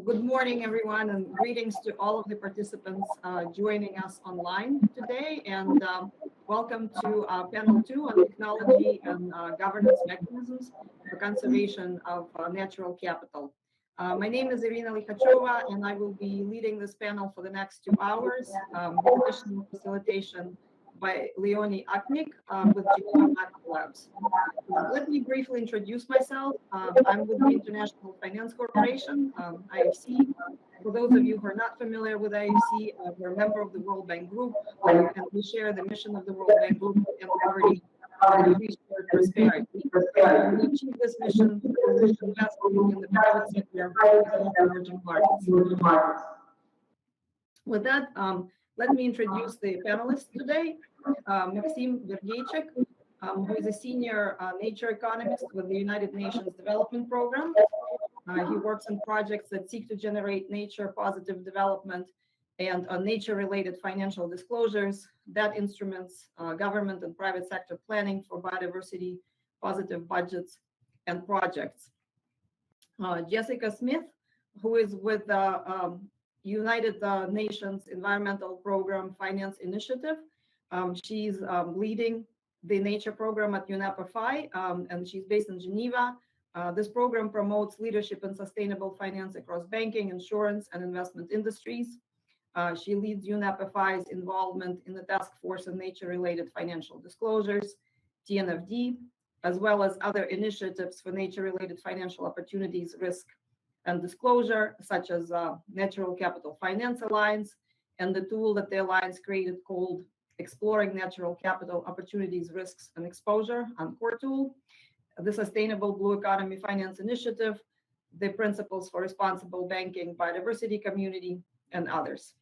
Good morning, everyone, and greetings to all of the participants joining us online today. And welcome to panel 2 on technology and governance mechanisms for conservation of natural capital. My name is Irina Likhachova, and I will be leading this panel for the next 2 hours with additional facilitation by Leonie Achtnich with Geneva Labs. Let me briefly introduce myself. I'm with the International Finance Corporation, IFC. For those of you who are not familiar with IFC, we're a member of the World Bank Group, and we share the mission of the World Bank Group and poverty and increased prosperity. And we achieve this mission through investing in the private sector and emerging markets. With that, let me introduce the panelists today. Maxim Vergeichik, who is a senior nature economist with the United Nations Development Program. He works on projects that seek to generate nature positive development and nature-related financial disclosures, debt instruments, government and private sector planning for biodiversity, positive budgets, and projects. Jessica Smith, who is with the United Nations Environmental Program Finance Initiative. She's leading the nature program at UNEP-Fi, and she's based in Geneva. This program promotes leadership in sustainable finance across banking, insurance, and investment industries. She leads UNEP-Fi's involvement in the Task Force on Nature-Related Financial Disclosures, TNFD, as well as other initiatives for nature-related financial opportunities, risk, and disclosure, such as Natural Capital Finance Alliance, and the tool that the Alliance created called Exploring Natural Capital Opportunities, Risks, and Exposure, core tool, the Sustainable Blue Economy Finance Initiative, the Principles for Responsible Banking, Biodiversity Community, and others.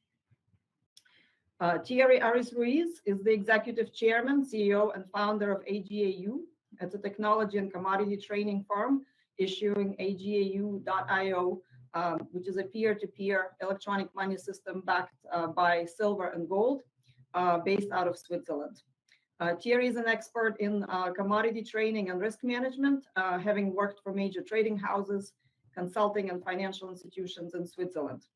Thierry Arys Ruiz is the Executive Chairman, CEO, and founder of AgAu. It's a technology and commodity training firm issuing AgAu.io, which is a peer-to-peer electronic money system backed by silver and gold, based out of Switzerland. Thierry is an expert in commodity trading and risk management, having worked for major trading houses, consulting, and financial institutions in Switzerland.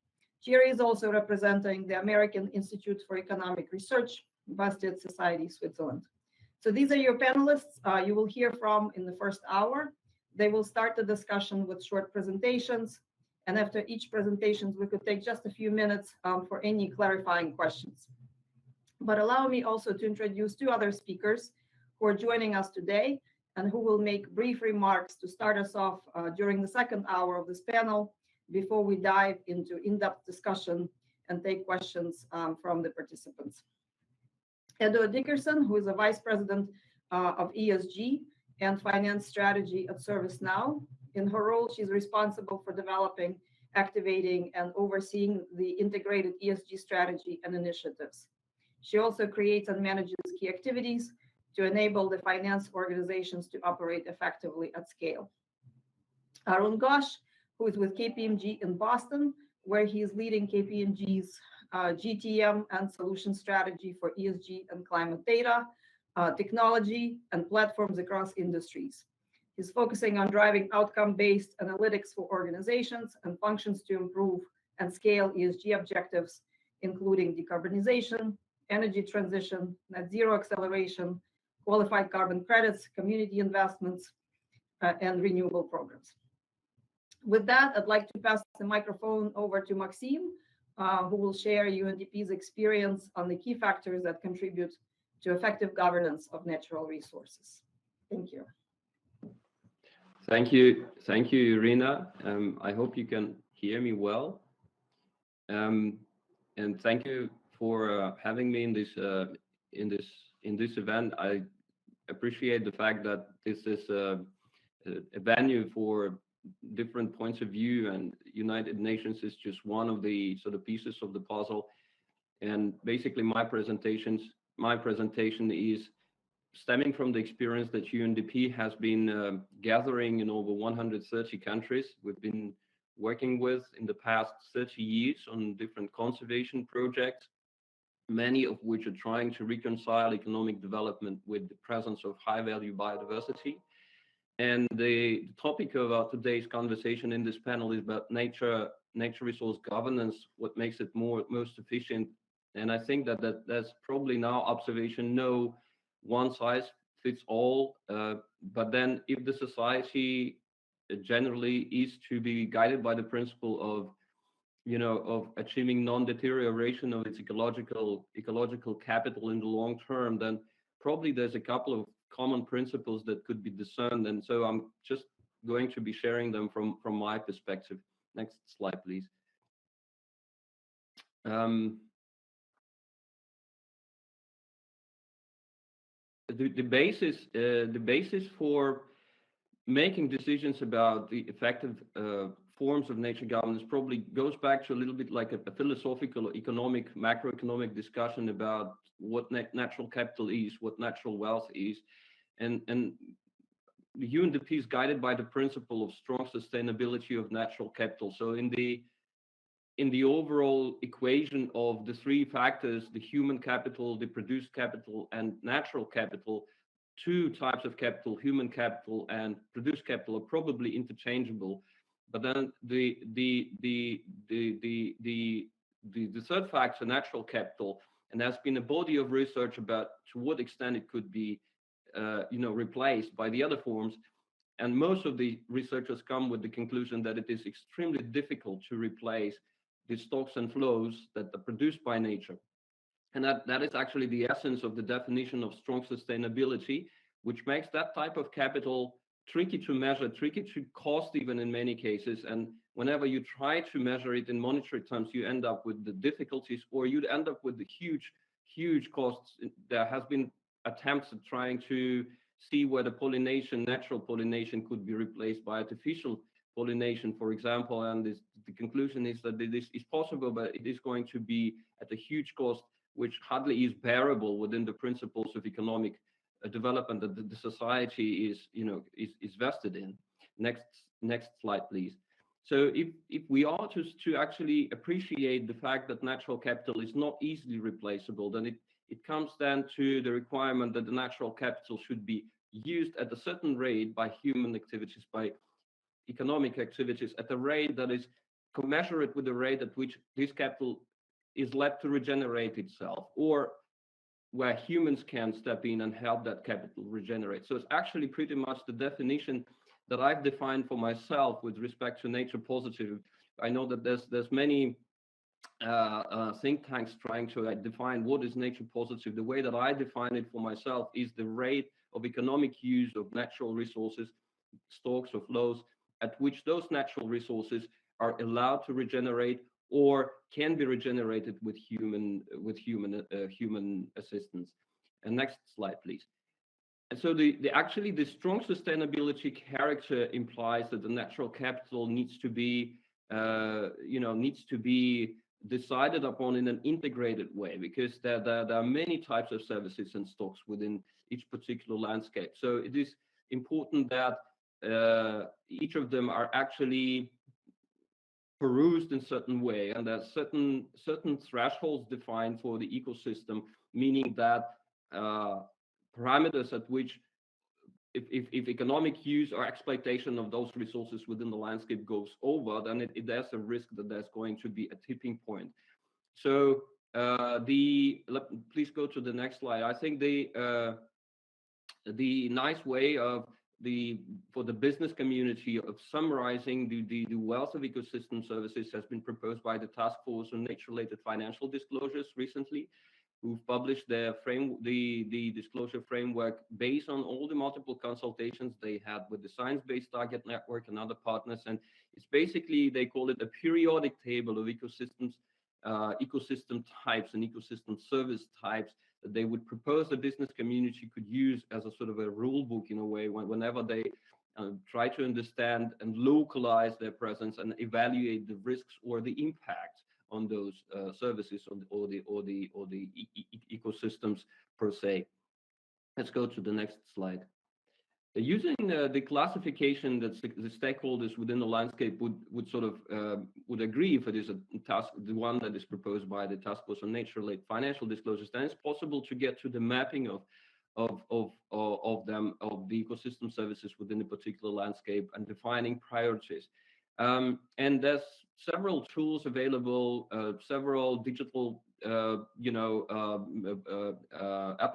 Thierry is also representing the American Institute for Economic Research, Bastiat Society, Switzerland. So these are your panelists you will hear from in the first hour. They will start the discussion with short presentations, and after each presentation, we could take just a few minutes for any clarifying questions. But allow me also to introduce 2 other speakers who are joining us today and who will make brief remarks to start us off during the second hour of this panel before we dive into in-depth discussion and take questions from the participants. Edua Dickerson, who is a Vice President of ESG and Finance Strategy at ServiceNow. In her role, she's responsible for developing, activating, and overseeing the integrated ESG strategy and initiatives. She also creates and manages key activities to enable the finance organizations to operate effectively at scale. Arun Gosh, who is with KPMG in Boston, where he is leading KPMG's GTM and solution strategy for ESG and climate data, technology, and platforms across industries. He's focusing on driving outcome-based analytics for organizations and functions to improve and scale ESG objectives, including decarbonization, energy transition, net zero acceleration, qualified carbon credits, community investments, and renewable programs. With that, I'd like to pass the microphone over to Maxim, who will share UNDP's experience on the key factors that contribute to effective governance of natural resources. Thank you. Thank you, Irina. I hope you can hear me well. And thank you for having me in this event. I appreciate the fact that this is a venue for different points of view, and United Nations is just one of the sort of pieces of the puzzle. And basically, my presentation is stemming from the experience that UNDP has been gathering in over 130 countries. We've been working with in the past 30 years on different conservation projects, many of which are trying to reconcile economic development with the presence of high-value biodiversity. And the topic of our today's conversation in this panel is about nature nature resource governance, what makes it most efficient. And I think that that's probably now observation. No one size fits all. But then if the society generally is to be guided by the principle of, of achieving non-deterioration of its ecological capital in the long term, then probably there's a couple of common principles that could be discerned. And so I'm just going to be sharing them from my perspective. Next slide, please. The basis for making decisions about the effective forms of nature governance probably goes back to a little bit like a philosophical, economic, macroeconomic discussion about what natural capital is, what natural wealth is, and the UNDP is guided by the principle of strong sustainability of natural capital. So in the overall equation of the three factors, the human capital, the produced capital, and natural capital, two types of capital, human capital and produced capital, are probably interchangeable. But then the third factor, natural capital, and there's been a body of research about to what extent it could be replaced by the other forms. And most of the researchers come with the conclusion that it is extremely difficult to replace the stocks and flows that are produced by nature. And that is actually the essence of the definition of strong sustainability, which makes that type of capital tricky to measure, tricky to cost even in many cases. And whenever you try to measure it in monetary terms, you end up with the difficulties, or you'd end up with the huge costs. There has been attempts at trying to see whether natural pollination could be replaced by artificial pollination, for example. And the conclusion is that this is possible, but it is going to be at a huge cost, which hardly is bearable within the principles of economic development that the society is vested in. Next slide, please. So if we are to actually appreciate the fact that natural capital is not easily replaceable, then it comes down to the requirement that the natural capital should be used at a certain rate by human activities, by economic activities, at a rate that is commensurate with the rate at which this capital is left to regenerate itself, or where humans can step in and help that capital regenerate. So it's actually pretty much the definition that I've defined for myself with respect to nature positive. I know that there's many think tanks trying to define what is nature positive. The way that I define it for myself is the rate of economic use of natural resources, stocks or flows, at which those natural resources are allowed to regenerate or can be regenerated with human assistance. And next slide, please. And so the strong sustainability character implies that the natural capital needs to be decided upon in an integrated way, because there are many types of services and stocks within each particular landscape. So it is important that each of them are actually perused in a certain way, and there's certain thresholds defined for the ecosystem, meaning that parameters at which if economic use or exploitation of those resources within the landscape goes over, then there's a risk that there's going to be a tipping point. So please go to the next slide. I think the nice way for the business community of summarizing the wealth of ecosystem services has been proposed by the Task Force on Nature-related Financial Disclosures recently, who've published the disclosure framework based on all the multiple consultations they had with the Science Based Target Network and other partners. And it's basically, they call it a periodic table of ecosystems, ecosystem types and ecosystem service types that they would propose the business community could use as a sort of a rule book in a way, whenever they try to understand and localize their presence and evaluate the risks or the impact on those services or the ecosystems per se. Let's go to the next slide. Using the classification that the stakeholders within the landscape would agree if it is the one that is proposed by the Task Force on Nature-related Financial Disclosures, then it's possible to get to the mapping of the ecosystem services within a particular landscape and defining priorities. And there's several tools available, several digital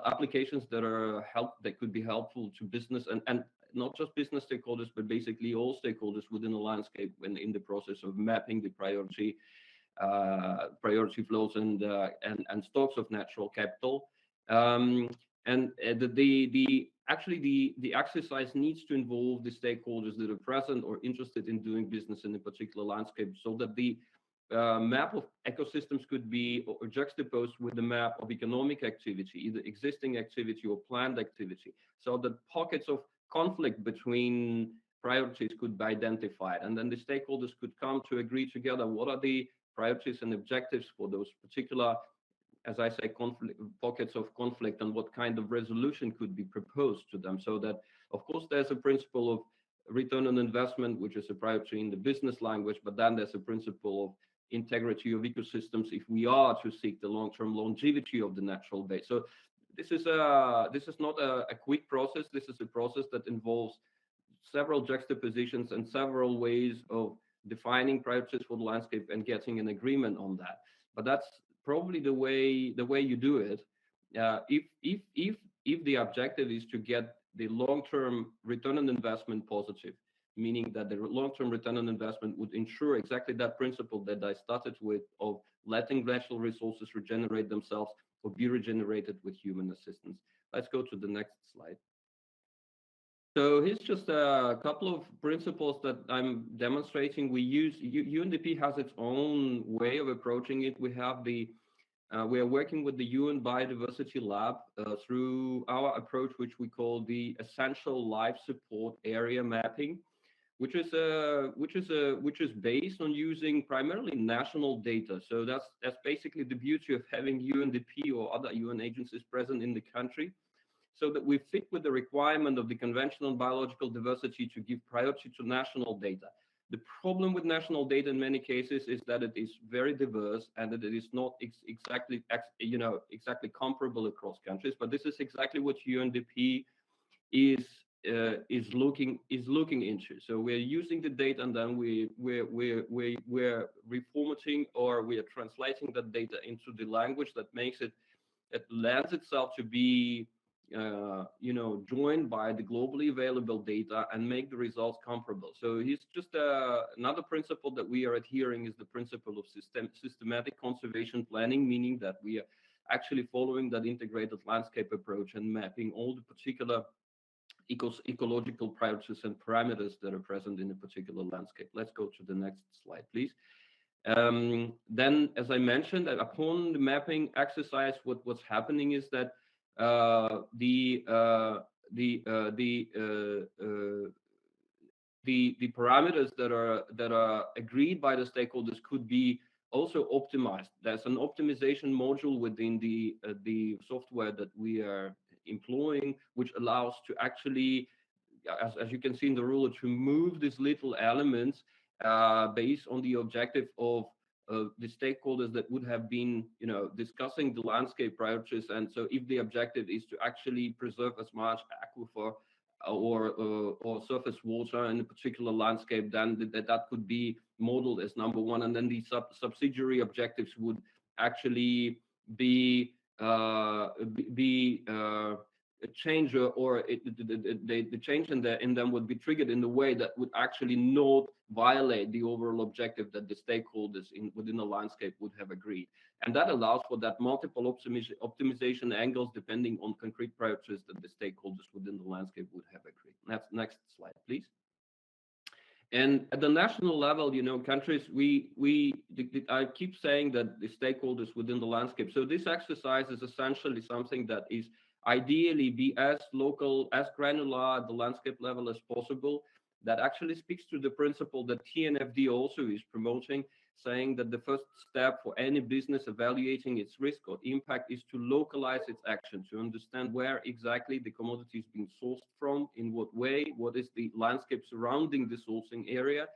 applications that could be helpful to business and not just business stakeholders, but basically all stakeholders within the landscape when in the process of mapping the priority flows and stocks of natural capital. The exercise needs to involve the stakeholders that are present or interested in doing business in a particular landscape, so that the map of ecosystems could be juxtaposed with the map of economic activity, either existing activity or planned activity, so that pockets of conflict between priorities could be identified, and then the stakeholders could come to agree together what are the priorities and objectives for those particular, as I say, pockets of conflict, and what kind of resolution could be proposed to them. So that, of course, there's a principle of return on investment, which is a priority in the business language, but then there's a principle of integrity of ecosystems if we are to seek the long-term longevity of the natural base. So this is not a quick process. This is a process that involves several juxtapositions and several ways of defining priorities for the landscape and getting an agreement on that. But that's probably the way you do it. If the objective is to get the long-term return on investment positive, meaning that the long-term return on investment would ensure exactly that principle that I started with of letting natural resources regenerate themselves or be regenerated with human assistance. Let's go to the next slide. So here's just a couple of principles that I'm demonstrating. We use UNDP has its own way of approaching it. We are working with the UN Biodiversity Lab through our approach, which we call the Essential Life Support Area Mapping, which is based on using primarily national data. So that's basically the beauty of having UNDP or other UN agencies present in the country, so that we fit with the requirement of the Convention on Biological Diversity to give priority to national data. The problem with national data in many cases is that it is very diverse and that it is not exactly comparable across countries. But this is exactly what UNDP is looking into. So we're using the data, and then we're reformatting, or we are translating that data into the language that makes it lends itself to be joined by the globally available data and make the results comparable. So it's just another principle that we are adhering is the principle of systematic conservation planning, meaning that we are actually following that integrated landscape approach and mapping all the particular ecological priorities and parameters that are present in a particular landscape. Let's go to the next slide, please. Then, as I mentioned, upon the mapping exercise, what's happening is that the parameters that are agreed by the stakeholders could be also optimized. There's an optimization module within the software that we are employing, which allows to actually, as you can see in the ruler, to move these little elements based on the objective of the stakeholders that would have been, discussing the landscape priorities. And so if the objective is to actually preserve as much aquifer or surface water in a particular landscape, then that could be modeled as number one. And then the subsidiary objectives would actually be a change, or the change in them would be triggered in the way that would actually not violate the overall objective that the stakeholders within the landscape would have agreed. And that allows for that multiple optimization angles depending on concrete priorities that the stakeholders within the landscape would have agreed. Next slide, please. And at the national level, countries, I keep saying that the stakeholders within the landscape. So this exercise is essentially something that is ideally be as local, as granular at the landscape level as possible. That actually speaks to the principle that TNFD also is promoting, saying that the first step for any business evaluating its risk or impact is to localize its action, to understand where exactly the commodity is being sourced from, in what way, what is the landscape surrounding the sourcing area.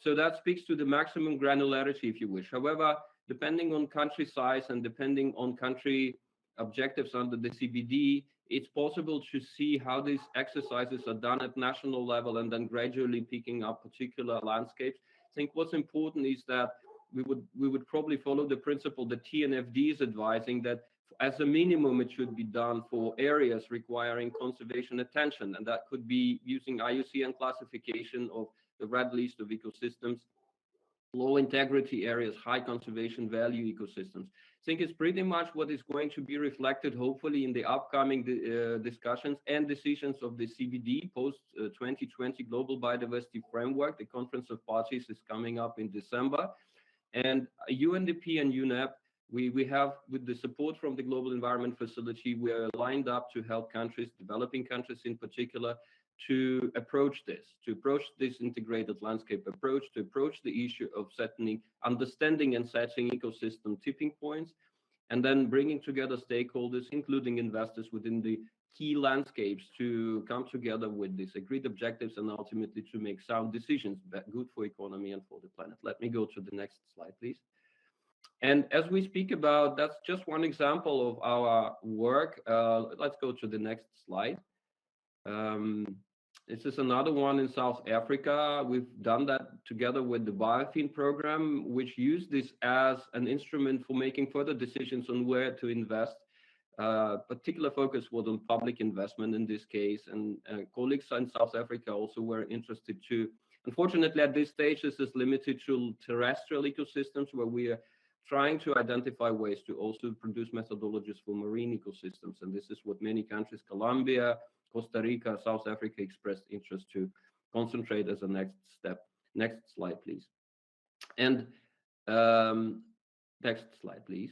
So that speaks to the maximum granularity, if you wish. However, depending on country size and depending on country objectives under the CBD, it's possible to see how these exercises are done at national level and then gradually picking up particular landscapes. I think what's important is that we would probably follow the principle that TNFD is advising, that as a minimum it should be done for areas requiring conservation attention, and that could be using IUCN classification of the red list of ecosystems, low integrity areas, high conservation value ecosystems. I think it's pretty much what is going to be reflected, hopefully, in the upcoming discussions and decisions of the CBD post 2020 Global Biodiversity Framework. The Conference of Parties is coming up in December, and UNDP and UNEP, we have, with the support from the Global Environment Facility, we are lined up to help countries, developing countries in particular, to approach this integrated landscape approach, to approach the issue of understanding and setting ecosystem tipping points, and then bringing together stakeholders, including investors within the key landscapes, to come together with these agreed objectives and ultimately to make sound decisions that good for economy and for the planet. Let me go to the next slide, please. And as we speak about, that's just one example of our work. Let's go to the next slide. This is another one in South Africa. We've done that together with the Biofin program, which used this as an instrument for making further decisions on where to invest. Particular focus was on public investment in this case, and colleagues in South Africa also were interested too. Unfortunately, at this stage, this is limited to terrestrial ecosystems, where we are trying to identify ways to also produce methodologies for marine ecosystems. And this is what many countries, Colombia, Costa Rica, South Africa, expressed interest to concentrate as a next step. Next slide, please. And next slide, please.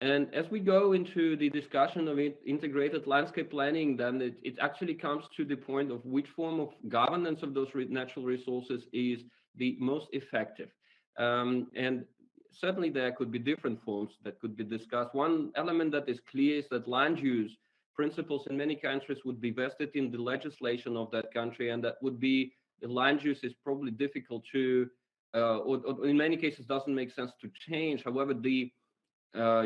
And as we go into the discussion of integrated landscape planning, then it actually comes to the point of which form of governance of those natural resources is the most effective. And certainly there could be different forms that could be discussed. One element that is clear is that land use principles in many countries would be vested in the legislation of that country, and that would be, the land use is probably difficult to, or in many cases doesn't make sense to change. However, the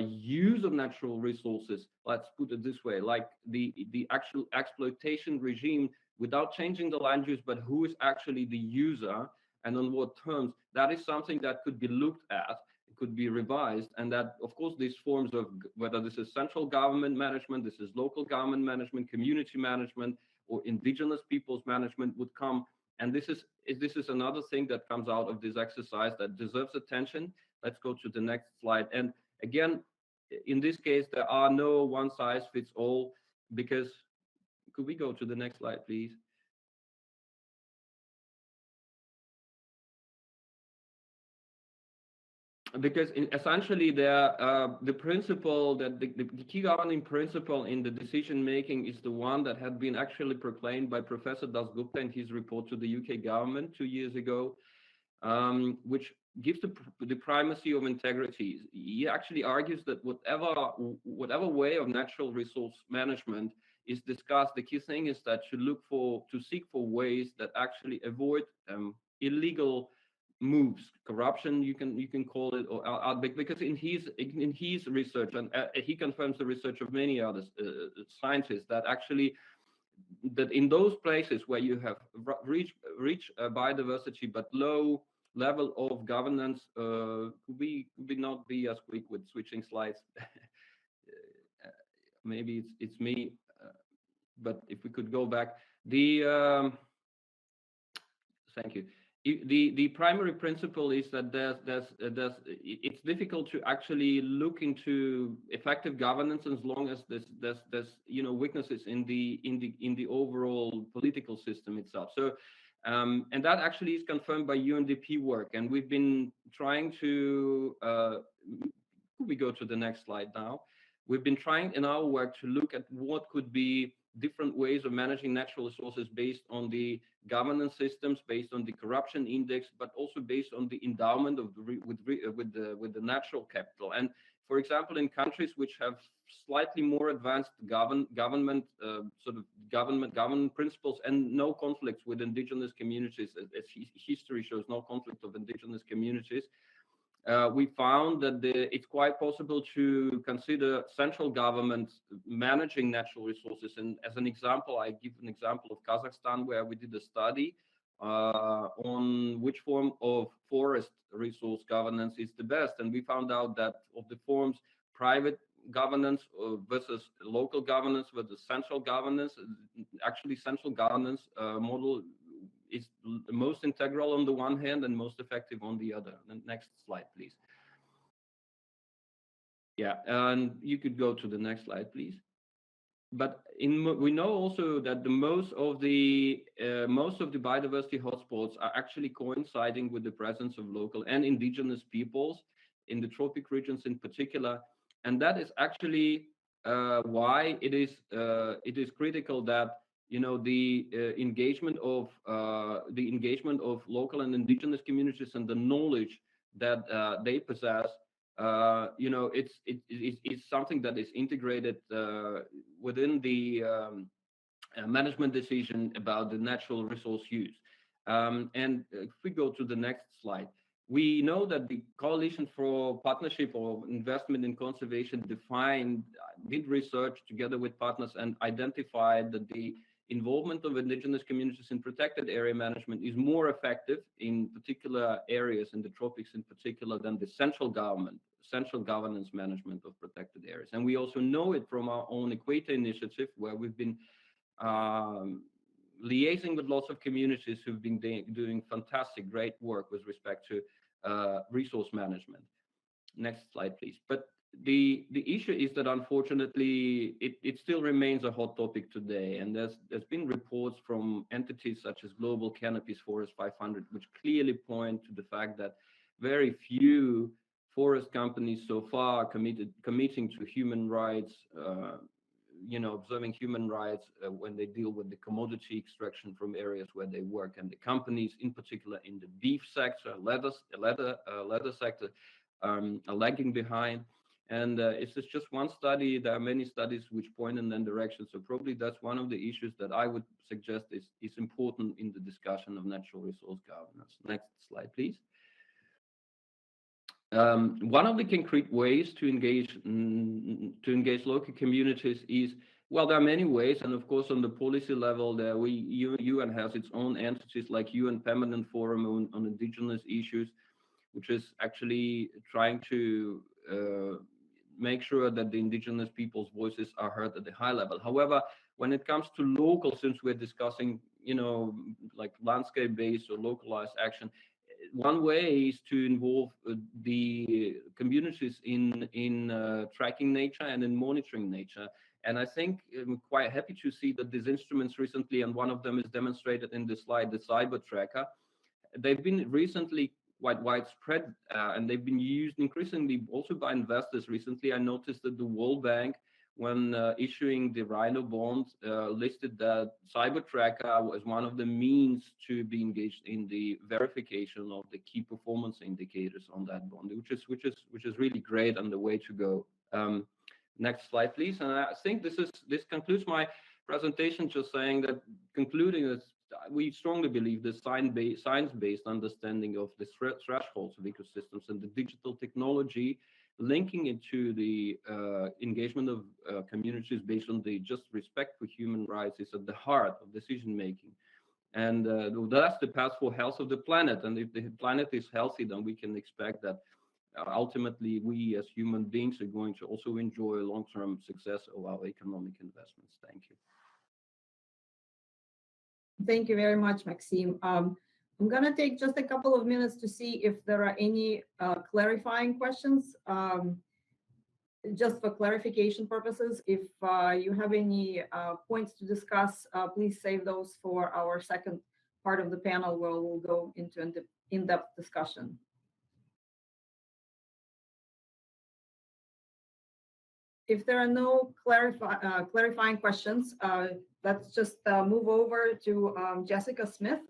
use of natural resources, let's put it this way, like the actual exploitation regime, without changing the land use, but who is actually the user and on what terms, that is something that could be looked at, it could be revised, and that, of course, these forms of, whether this is central government management, this is local government management, community management, or indigenous peoples management would come. And this is another thing that comes out of this exercise that deserves attention. Let's go to the next slide. And again, in this case, there are no one size fits all, because, could we go to the next slide, please? Because essentially, the principle that the key governing principle in the decision making is the one that had been actually proclaimed by Professor Dasgupta in his report to the UK government 2 years ago, which gives the primacy of integrity. He actually argues that whatever way of natural resource management is discussed, the key thing is that to seek for ways that actually avoid illegal moves, corruption, you can call it, or because in his research, and he confirms the research of many other scientists, that actually that in those places where you have rich biodiversity but low level of governance, could we not be as quick with switching slides? Maybe it's me, but if we could go back, thank you. The primary principle is that it's difficult to actually look into effective governance as long as there's weaknesses in the overall political system itself. So and that actually is confirmed by UNDP work, and we've been trying to could we go to the next slide now? We've been trying in our work to look at what could be different ways of managing natural resources based on the governance systems, based on the corruption index, but also based on the endowment of with the natural capital. And for example, in countries which have slightly more advanced government principles and no conflicts with indigenous communities, as history shows, no conflict of indigenous communities, we found that it's quite possible to consider central government managing natural resources. And as an example, I give an example of Kazakhstan, where we did a study on which form of forest resource governance is the best. And we found out that of the forms, private governance versus local governance versus central governance, actually central governance model is the most integral on the one hand and most effective on the other. The next slide, please. Yeah, and you could go to the next slide, please. But we know also that the most of the biodiversity hotspots are actually coinciding with the presence of local and indigenous peoples in the tropic regions in particular, and that is actually why it is critical that the engagement of local and indigenous communities and the knowledge that they possess. It's something that is integrated within the management decision about the natural resource use. And if we go to the next slide, we know that the Coalition for Partnership or Investment in Conservation did research together with partners and identified that the involvement of indigenous communities in protected area management is more effective in particular areas in the tropics in particular than the central governance management of protected areas. And we also know it from our own Equator initiative, where we've been liaising with lots of communities who've been doing fantastic, great work with respect to resource management. Next slide, please. But the issue is that unfortunately it still remains a hot topic today, and there's been reports from entities such as Global Canopies Forest 500 which clearly point to the fact that very few forest companies so far committing to human rights, observing human rights when they deal with the commodity extraction from areas where they work, and the companies in particular in the beef sector, leather sector, are lagging behind. And it's just one study. There are many studies which point in that direction. So probably that's one of the issues that I would suggest is important in the discussion of natural resource governance. Next slide, please. One of the concrete ways to engage local communities is, well, there are many ways, and of course on the policy level, UN has its own entities like UN Permanent Forum on Indigenous Issues, which is actually trying to make sure that the indigenous people's voices are heard at the high level. However, when it comes to local, since we're discussing, like landscape-based or localized action, one way is to involve the communities in tracking nature and in monitoring nature. And I think I'm quite happy to see that these instruments recently, and one of them is demonstrated in this slide, the Cyber Tracker, they've been recently quite widespread, and they've been used increasingly also by investors. Recently, I noticed that the World Bank, when issuing the Rhino bond, listed that Cyber Tracker as one of the means to be engaged in the verification of the key performance indicators on that bond, which is really great and the way to go. Next slide, please. And I think this concludes my presentation. Just saying that, concluding this, we strongly believe the science-based understanding of the thresholds of ecosystems and the digital technology linking it to the engagement of communities based on the just respect for human rights is at the heart of decision making. And that's the path for health of the planet. And if the planet is healthy, then we can expect that ultimately we as human beings are going to also enjoy long-term success of our economic investments. Thank you. Thank you very much, Maxim. I'm going to take just a couple of minutes to see if there are any clarifying questions. Just for clarification purposes, if you have any points to discuss, please save those for our second part of the panel where we'll go into in-depth discussion. If there are no clarifying questions, let's just move over to Jessica Smith,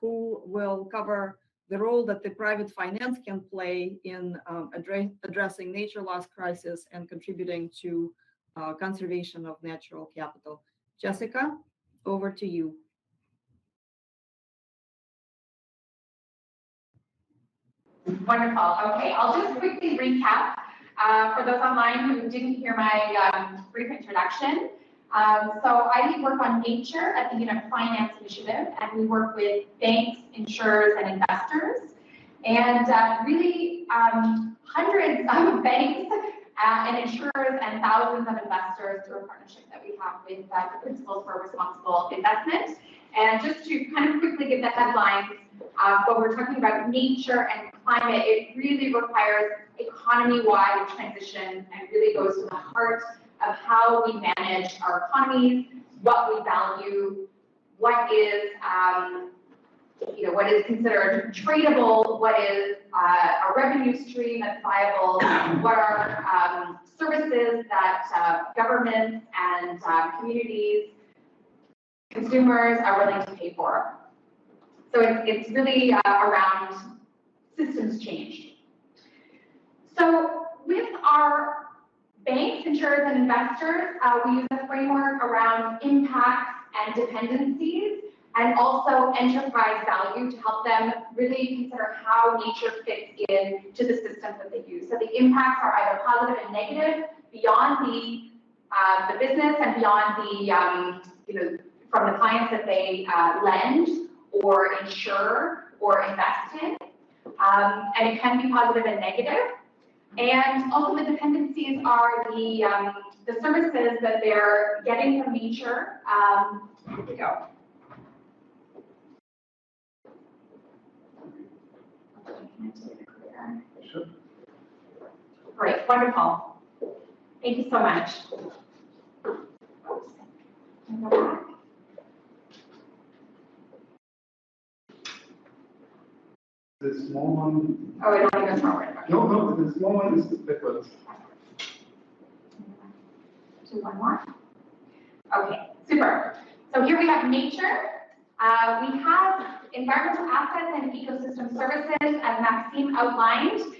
who will cover the role that the private finance can play in addressing nature loss crisis and contributing to conservation of natural capital. Jessica, over to you. Wonderful. Okay, I'll just quickly recap for those online who didn't hear my brief introduction. So I work on nature at the UNEP Finance Initiative, and we work with banks, insurers, and investors. And really hundreds of banks and insurers and thousands of investors through a partnership that we have with the Principles for Responsible Investment. And just to kind of quickly give the headlines, when we're talking about nature and climate, it really requires economy-wide transition and really goes to the heart of how we manage our economies, what we value, what is what is considered tradable, what is a revenue stream that's viable, what are services that governments and communities, consumers are willing to pay for. So it's really around systems change. So with our banks, insurers, and investors, we use a framework around impacts and dependencies, and also enterprise value to help them really consider how nature fits into the systems that they use. So the impacts are either positive and negative beyond the business and beyond the from the clients that they lend or insure or invest in, and it can be positive and negative. And also the dependencies are the services that they're getting from nature. Here we go. Great, wonderful. Thank you so much. Oops. The small one. Oh, I don't think that's forward. No, the small one is backwards. Do one more. Okay, super. So here we have nature. We have environmental assets and ecosystem services, as Maxim outlined.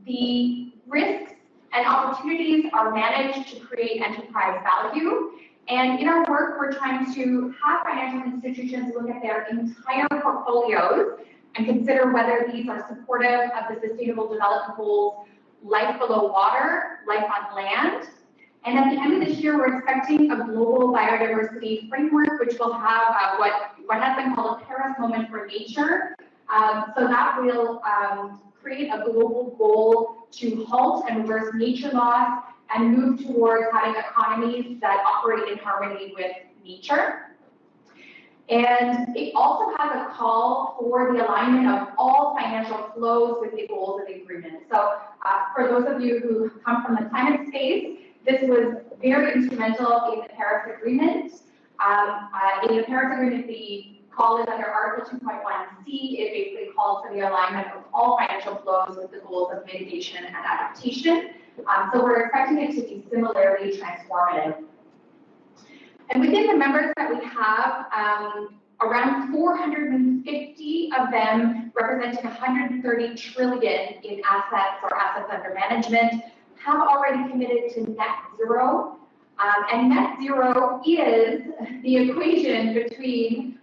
The risks and opportunities are managed to create enterprise value. And in our work, we're trying to have financial institutions look at their entire portfolios and consider whether these are supportive of the Sustainable Development Goals, life below water, life on land. And at the end of this year, we're expecting a global biodiversity framework, which will have what has been called a Paris moment for nature. So that will create a global goal to halt and reverse nature loss and move towards having economies that operate in harmony with nature. And it also has a call for the alignment of all financial flows with the goals of the agreement. So for those of you who come from the climate space, this was very instrumental in the Paris Agreement. In the Paris Agreement, the call is under Article 2.1c. It basically calls for the alignment of all financial flows with the goals of mitigation and adaptation. So we're expecting it to be similarly transformative. And within the members that we have, around 450 of them, representing 130 trillion in assets or assets under management, have already committed to net zero. And net zero is the equation between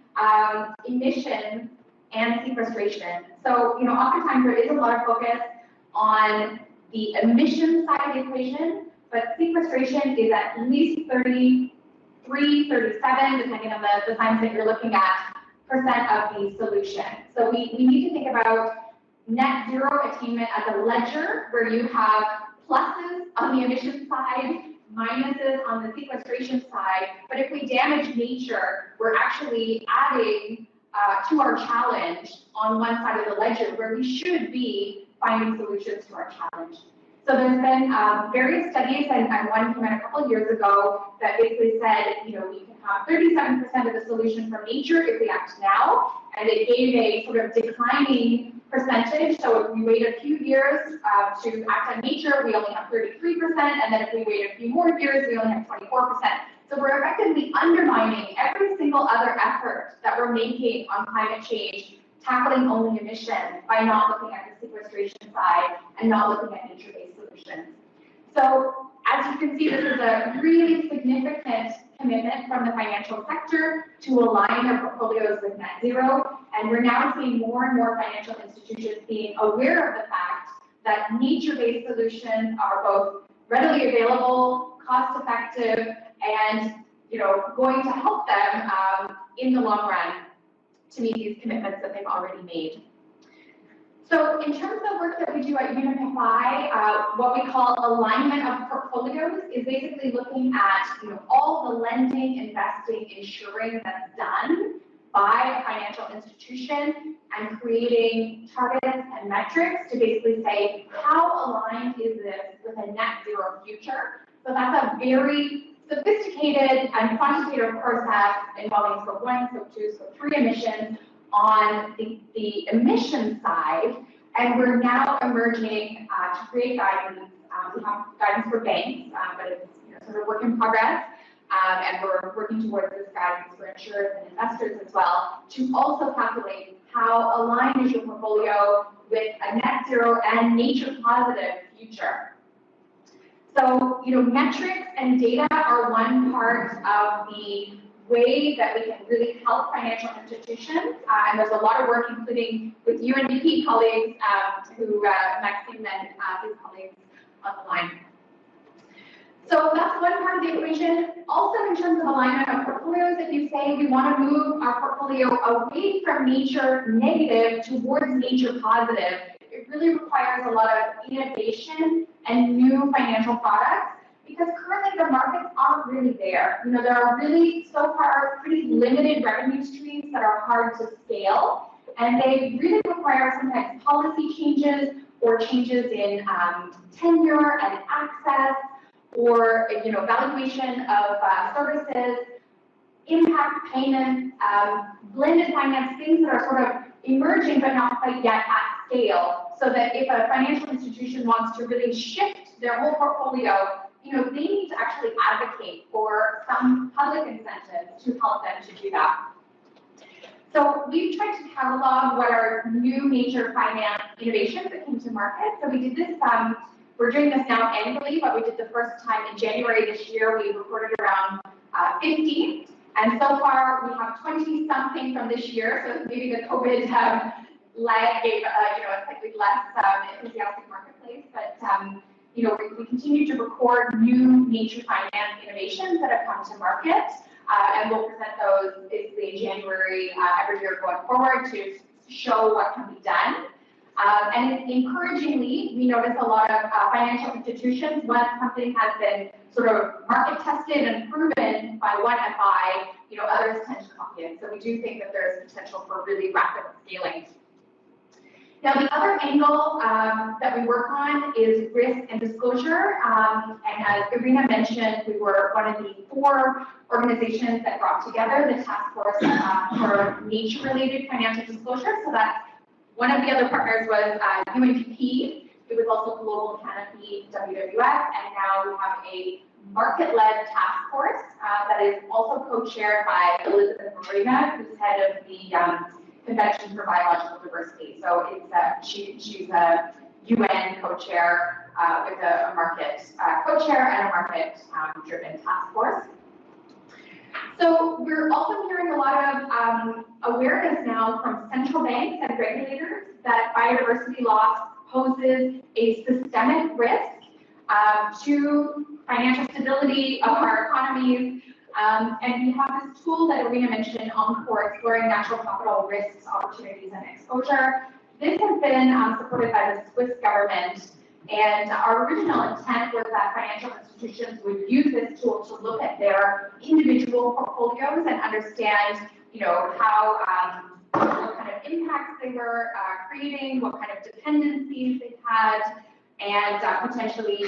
emissions and sequestration. So, oftentimes there is a lot of focus on the emission side of the equation, but sequestration is at least 33, 37, depending on the times that you're looking at, percent of the solution. So we need to think about net zero attainment as a ledger where you have pluses on the emission side, minuses on the sequestration side. But if we damage nature, we're actually adding to our challenge on one side of the ledger where we should be finding solutions to our challenge. So there's been various studies, and one came out a couple of years ago that basically said, we can have 37% of the solution from nature if we act now, and it gave a sort of declining percentage. So if we wait a few years to act on nature, we only have 33%, and then if we wait a few more years, we only have 24%. So we're effectively undermining every single other effort that we're making on climate change, tackling only emissions by not looking at the sequestration side and not looking at nature-based solutions. So as you can see, this is a really significant commitment from the financial sector to align their portfolios with net zero. And we're now seeing more and more financial institutions being aware of the fact that nature-based solutions are both readily available, cost effective, and going to help them in the long run to meet these commitments that they've already made. So in terms of the work that we do at UNEP-Fi, what we call alignment of portfolios is basically looking at all the lending, investing, insuring that's done by a financial institution and creating targets and metrics to basically say how aligned is this with a net zero future. So that's a very sophisticated and quantitative process involving scope 1, scope 2, scope 3 emissions on the emission side, and we're now emerging to create guidance. We have guidance for banks, but it's sort of work in progress, and we're working towards this guidance for insurers and investors as well, to also calculate how aligned is your portfolio with a net zero and nature positive future. So, metrics and data are one part of the way that we can really help financial institutions, and there's a lot of work, including with UNDP colleagues, Maxim and his colleagues on the line. So that's one part of the equation. Also, in terms of alignment of portfolios, if you say we want to move our portfolio away from nature negative towards nature positive, it really requires a lot of innovation and new financial products, because currently the markets aren't really there. There are really, so far, pretty limited revenue streams that are hard to scale, and they really require sometimes policy changes or changes in tenure and access, or valuation of services, impact payments, blended finance, things that are sort of emerging but not quite yet at scale, so that if a financial institution wants to really shift their whole portfolio, they need to actually advocate for some public incentives to help them to do that. So we've tried to catalog what are new nature finance innovations that came to market. So we did this, we're doing this now annually, but we did the first time in January this year. We recorded around 50, and so far we have 20 something from this year. So maybe the COVID lag gave a slightly less enthusiastic marketplace, but we continue to record new nature finance innovations that have come to market, and we'll present those basically in January every year going forward to show what can be done. And encouragingly, we notice a lot of financial institutions, once something has been sort of market tested and proven by one FI, others tend to copy it. So we do think that there's potential for really rapid scaling. Now, the other angle that we work on is risk and disclosure. And as Irina mentioned, we were one of the 4 organizations that brought together the task force for nature-related financial disclosure. So that's one of the other partners was UNDP. It was also Global Canopy WWF, and now we have a market-led task force that is also co-chaired by Elizabeth Marina, who's head of the Convention for Biological Diversity. So it's she's a UN co-chair with a market co-chair and a market-driven task force. So we're also hearing a lot of awareness now from central banks and regulators that biodiversity loss poses a systemic risk to financial stability of our economies. And we have this tool that Irina mentioned, Encore, exploring natural capital risks, opportunities, and exposure. This has been supported by the Swiss government, and our original intent was that financial institutions would use this tool to look at their individual portfolios and understand, how what kind of impacts they were creating, what kind of dependencies they had, and potentially,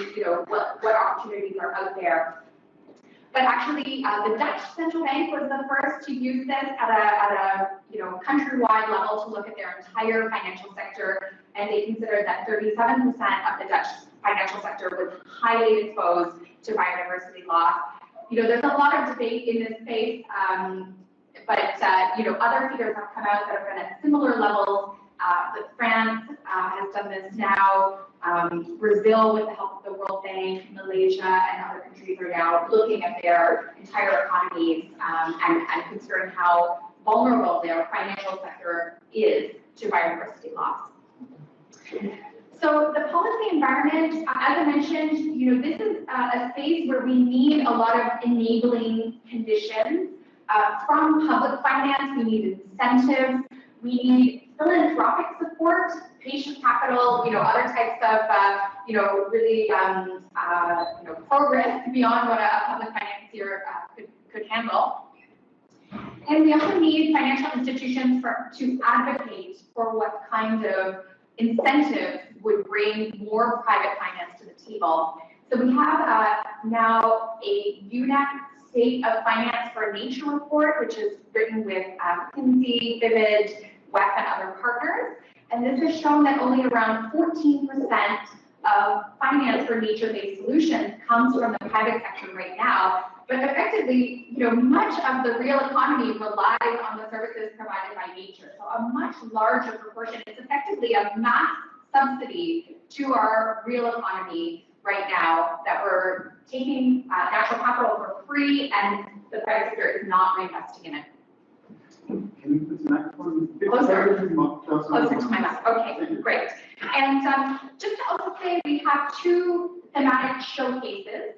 what opportunities are out there. But actually, the Dutch central bank was the first to use this at a countrywide level to look at their entire financial sector, and they considered that 37% of the Dutch financial sector was highly exposed to biodiversity loss. There's a lot of debate in this space, but other figures have come out that have been at similar levels. France has done this now. Brazil, with the help of the World Bank, Malaysia, and other countries are now looking at their entire economies and considering how vulnerable their financial sector is to biodiversity loss. So the policy environment, as I mentioned, this is a space where we need a lot of enabling conditions from public finance. We need incentives. We need philanthropic support, patient capital, other types of, really, progress beyond what a public financier could handle. And we also need financial institutions to advocate for what kind of incentives would bring more private finance to the table. So we have now a UNEP State of Finance for Nature report, which is written with McKinsey, Vivid, WEF, and other partners. And this has shown that only around 14% of finance for nature-based solutions comes from the private sector right now. But effectively, much of the real economy relies on the services provided by nature. So a much larger proportion. It's effectively a mass subsidy to our real economy right now that we're taking natural capital for free, and the private sector is not reinvesting in it. Can you put the next one? Closer to my mouth. Okay, great. And just to also say, we have two thematic showcases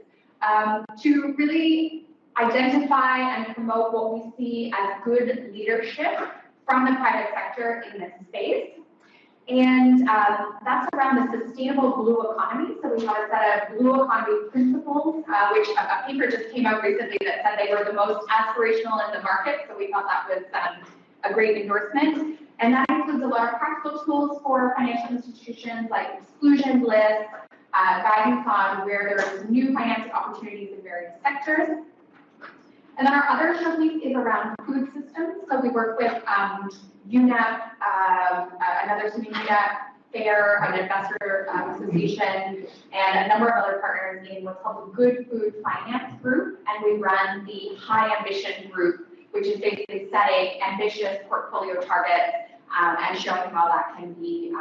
to really identify and promote what we see as good leadership from the private sector in this space. And that's around the sustainable blue economy. So we have a set of blue economy principles, which a paper just came out recently that said they were the most aspirational in the market. So we thought that was a great endorsement. And that includes a lot of practical tools for financial institutions like exclusion lists, guidance on where there's new financing opportunities in various sectors. And then our other showcase is around food systems. So we work with UNEP, another student UNEP, FAIR, an investor association, and a number of other partners in what's called the Good Food Finance Group. And we run the High Ambition Group, which is basically setting ambitious portfolio targets and showing how that can be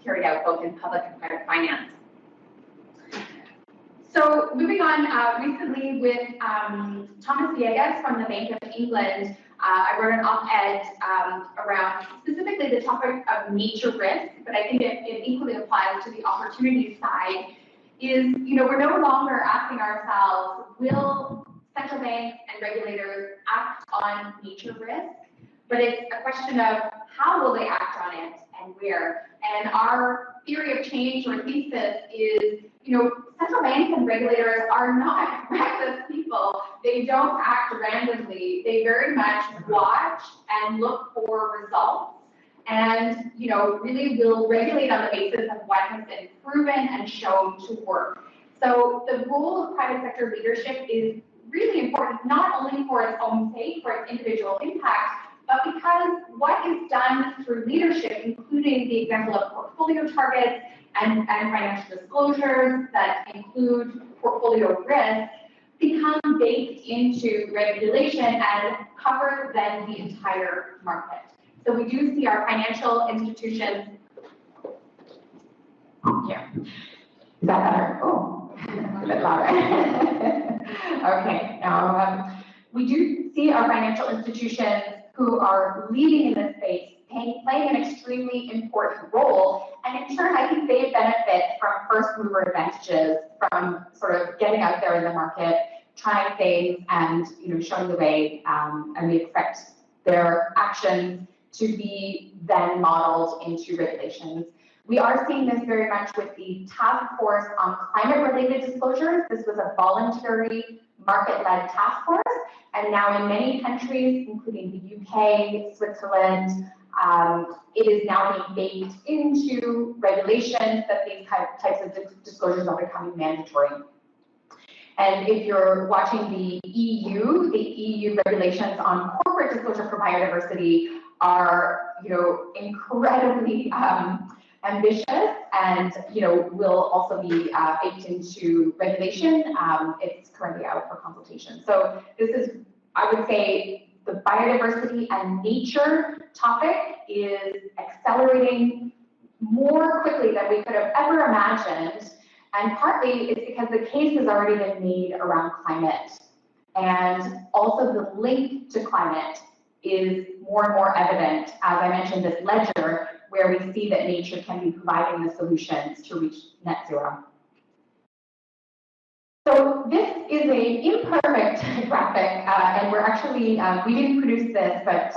carried out both in public and private finance. So moving on, recently with Thomas Villegas from the Bank of England, I wrote an op-ed around specifically the topic of nature risk, but I think it equally applies to the opportunity side, is, we're no longer asking ourselves, will central banks and regulators act on nature risk? But it's a question of how will they act on it and where? And our theory of change or thesis is, central banks and regulators are not reckless people. They don't act randomly. They very much watch and look for results and, really will regulate on the basis of what has been proven and shown to work. So the role of private sector leadership is really important, not only for its own sake, for its individual impact, but because what is done through leadership, including the example of portfolio targets and financial disclosures that include portfolio risk, become baked into regulation and cover then the entire market. So we do see our financial institutions here. Is that better? Oh, a bit louder. Okay, now we do see our financial institutions who are leading in this space, playing an extremely important role. And in turn, I think they benefit from first mover advantages, from sort of getting out there in the market, trying things and showing the way. And we expect their actions to be then modeled into regulations. We are seeing this very much with the task force on climate-related disclosures. This was a voluntary market-led task force, and now in many countries, including the UK, Switzerland, it is now being baked into regulations that these types of disclosures are becoming mandatory. And if you're watching the EU regulations on corporate disclosure for biodiversity are, incredibly ambitious and, will also be baked into regulation. It's currently out for consultation. So this is, I would say, the biodiversity and nature topic is accelerating more quickly than we could have ever imagined. And partly it's because the case has already been made around climate. And also the link to climate is more and more evident. As I mentioned, this ledger, where we see that nature can be providing the solutions to reach net zero. So this is an imperfect graphic, and we're actually, we didn't produce this, but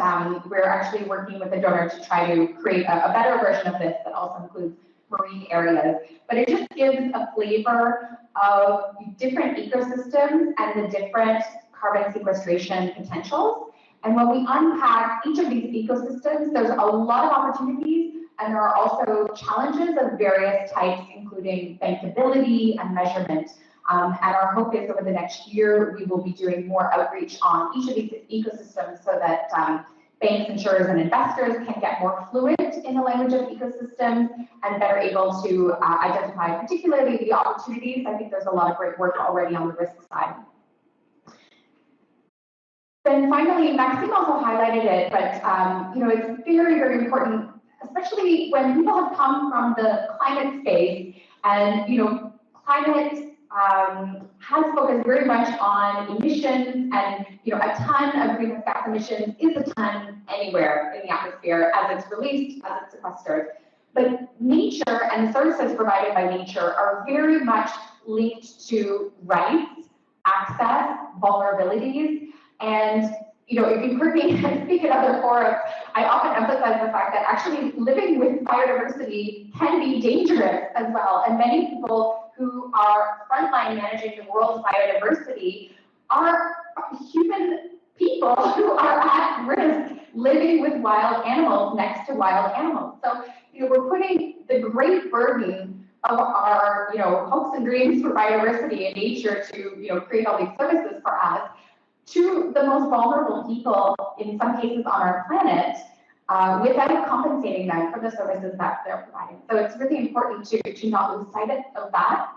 we're actually working with a donor to try to create a better version of this that also includes marine areas. But it just gives a flavor of different ecosystems and the different carbon sequestration potentials. And when we unpack each of these ecosystems, there's a lot of opportunities, and there are also challenges of various types, including bankability and measurement. And our hope is over the next year, we will be doing more outreach on each of these ecosystems so that banks, insurers, and investors can get more fluent in the language of ecosystems and better able to identify particularly the opportunities. I think there's a lot of great work already on the risk side. Then finally, Maxim also highlighted it, but you know, it's very, very important, especially when people have come from the climate space, and you know, climate has focused very much on emissions, and you know, a ton of greenhouse gas emissions is a ton anywhere in the atmosphere as it's released, as it's sequestered. But nature and the services provided by nature are very much linked to rights, access, vulnerabilities, and you know, if you've heard me speak at other forums, I often emphasize the fact that actually living with biodiversity can be dangerous as well, and many people who are frontline managing the world's biodiversity are human people who are at risk living with wild animals next to wild animals. So, you know, we're putting the great burden of our, you know, hopes and dreams for biodiversity and nature to, you know, create all these services for us to the most vulnerable people, in some cases on our planet, without compensating them for the services that they're providing. So it's really important to not lose sight of that.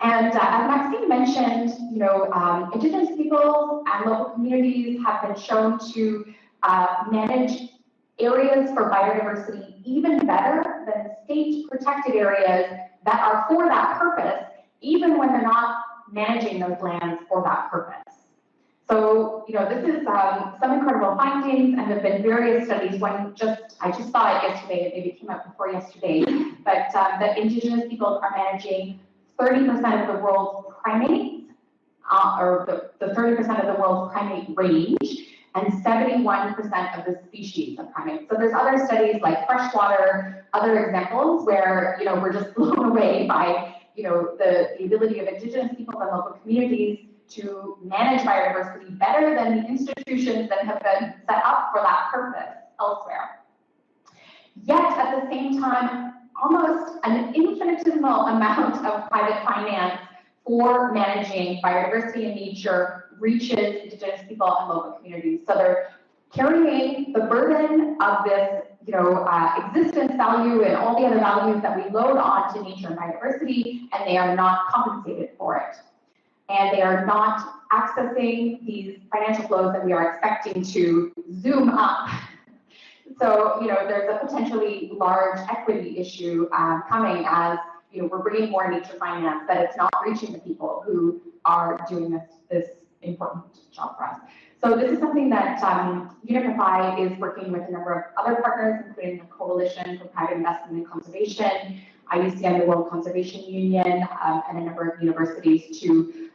As Maxim mentioned, you know, Indigenous peoples and local communities have been shown to manage areas for biodiversity even better than state protected areas that are for that purpose, even when they're not managing those lands for that purpose. So, you know, this is some incredible findings, and there have been various studies. I just saw it yesterday, it maybe came out before yesterday, but that Indigenous peoples are managing 30% of the world's primates, or the 30% of the world's primate range, and 71% of the species of primates. So there's other studies like freshwater, other examples where, you know, we're just blown away by, you know, the ability of Indigenous peoples and local communities to manage biodiversity better than the institutions that have been set up for that purpose elsewhere. Yet, at the same time, almost an infinitesimal amount of private finance for managing biodiversity and nature reaches Indigenous people and local communities. So they're carrying the burden of this, you know, existence value and all the other values that we load onto nature and biodiversity, and they are not compensated for it. And they are not accessing these financial flows that we are expecting to zoom up. So, you know, there's a potentially large equity issue coming as, you know, we're bringing more nature finance, that it's not reaching the people who are doing this important job for us. So this is something that UNEP-Fi is working with a number of other partners, including the Coalition for Private Investment in Conservation, IUCN, the World Conservation Union, and a number of universities to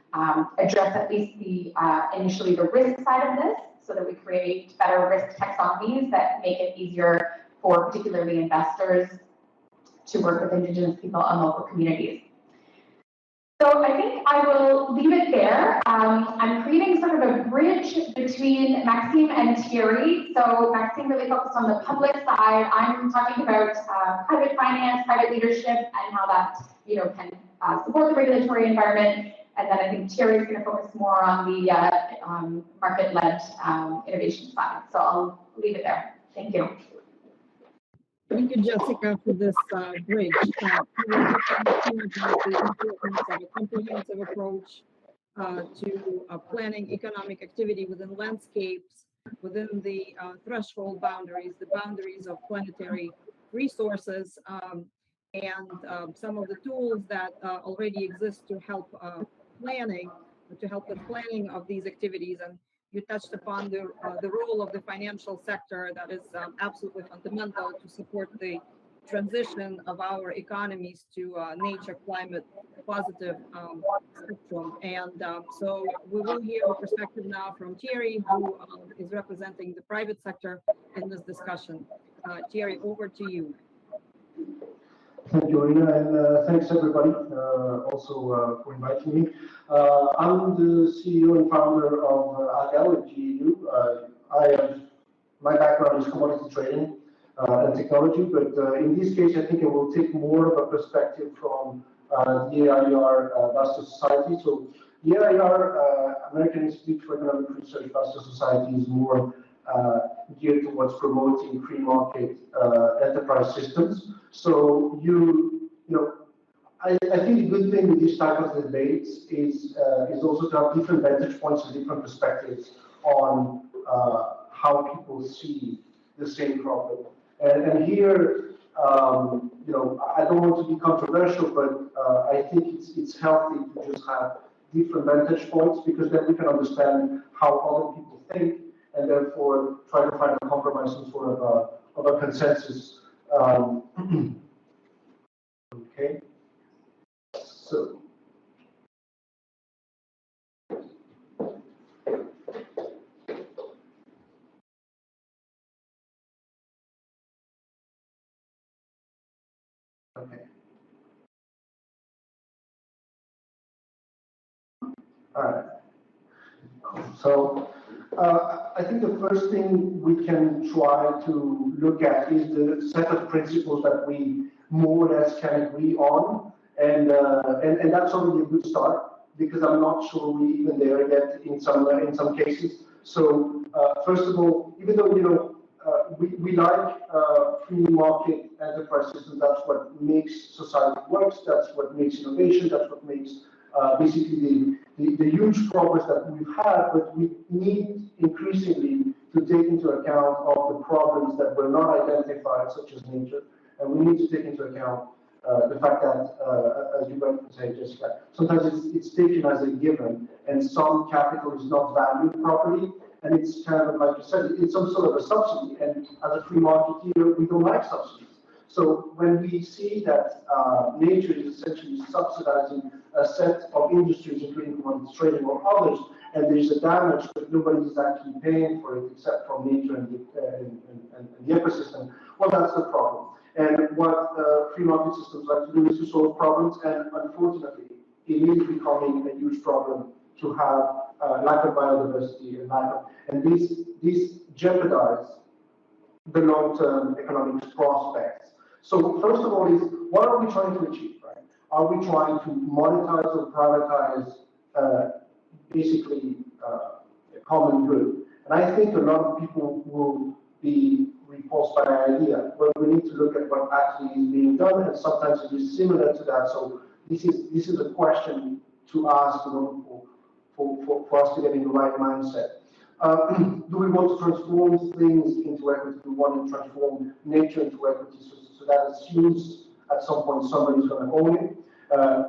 address at least the initially the risk side of this, so that we create better risk taxonomies that make it easier for particularly investors to work with Indigenous people and local communities. So I think I will leave it there. I'm creating sort of a bridge between Maxim and Thierry. So Maxim really focused on the public side. I'm talking about private finance, private leadership, and how that, you know, can support the regulatory environment. And then I think Thierry is going to focus more on the market-led innovation side. So I'll leave it there. Thank you. Thank you, Jessica, for this bridge. We were talking about the importance of a comprehensive approach to planning economic activity within landscapes, within the threshold boundaries, the boundaries of planetary resources, and some of the tools that already exist to help planning, to help the planning of these activities. And you touched upon the role of the financial sector that is absolutely fundamental to support the transition of our economies to nature climate positive spectrum. And so we will hear the perspective now from Thierry, who is representing the private sector in this discussion. Thierry, over to you. Thank you, Irina, and thanks everybody also for inviting me. I'm the CEO and founder of AgAu at GEU. My background is commodity trading and technology, but in this case, I think I will take more of a perspective from the AIER Bastiat Society. So the AIER, American Institute for Economic Research Bastiat Society, is more geared towards promoting free market enterprise systems. So I think the good thing with this type of debates is also to have different vantage points and different perspectives on how people see the same problem. And here, I don't want to be controversial, but I think it's healthy to just have different vantage points, because then we can understand how other people think, and therefore try to find a compromise, some sort of a consensus. Okay, so. Okay. All right. So I think the first thing we can try to look at is the set of principles that we more or less can agree on, and that's already a good start, because I'm not sure we're even there yet in some cases. So first of all, even though we like free market enterprise systems, that's what makes society works, that's what makes innovation, that's what makes basically the huge progress that we've had, but we need increasingly to take into account of the problems that were not identified, such as nature, and we need to take into account the fact that, as you went to say, Jessica, sometimes it's taken as a given, and some capital is not valued properly, and it's kind of, like you said, it's some sort of a subsidy, and as a free marketeer, we don't like subsidies. So when we see that nature is essentially subsidizing a set of industries, including commodity trading or others, and there's a damage that nobody is actually paying for it except from nature and the ecosystem, well, that's the problem. And what free market systems like to do is to solve problems, and unfortunately, it is becoming a huge problem to have lack of biodiversity and this jeopardize the long-term economic prospects. So first of all, is what are we trying to achieve, right? Are we trying to monetize or privatize basically a common good? And I think a lot of people will be repulsed by the idea, but we need to look at what actually is being done, and sometimes it is similar to that. So this is a question to ask, for us to get in the right mindset. Do we want to transform things into equity? Do we want to transform nature into equity? So that assumes at some point somebody's going to own it.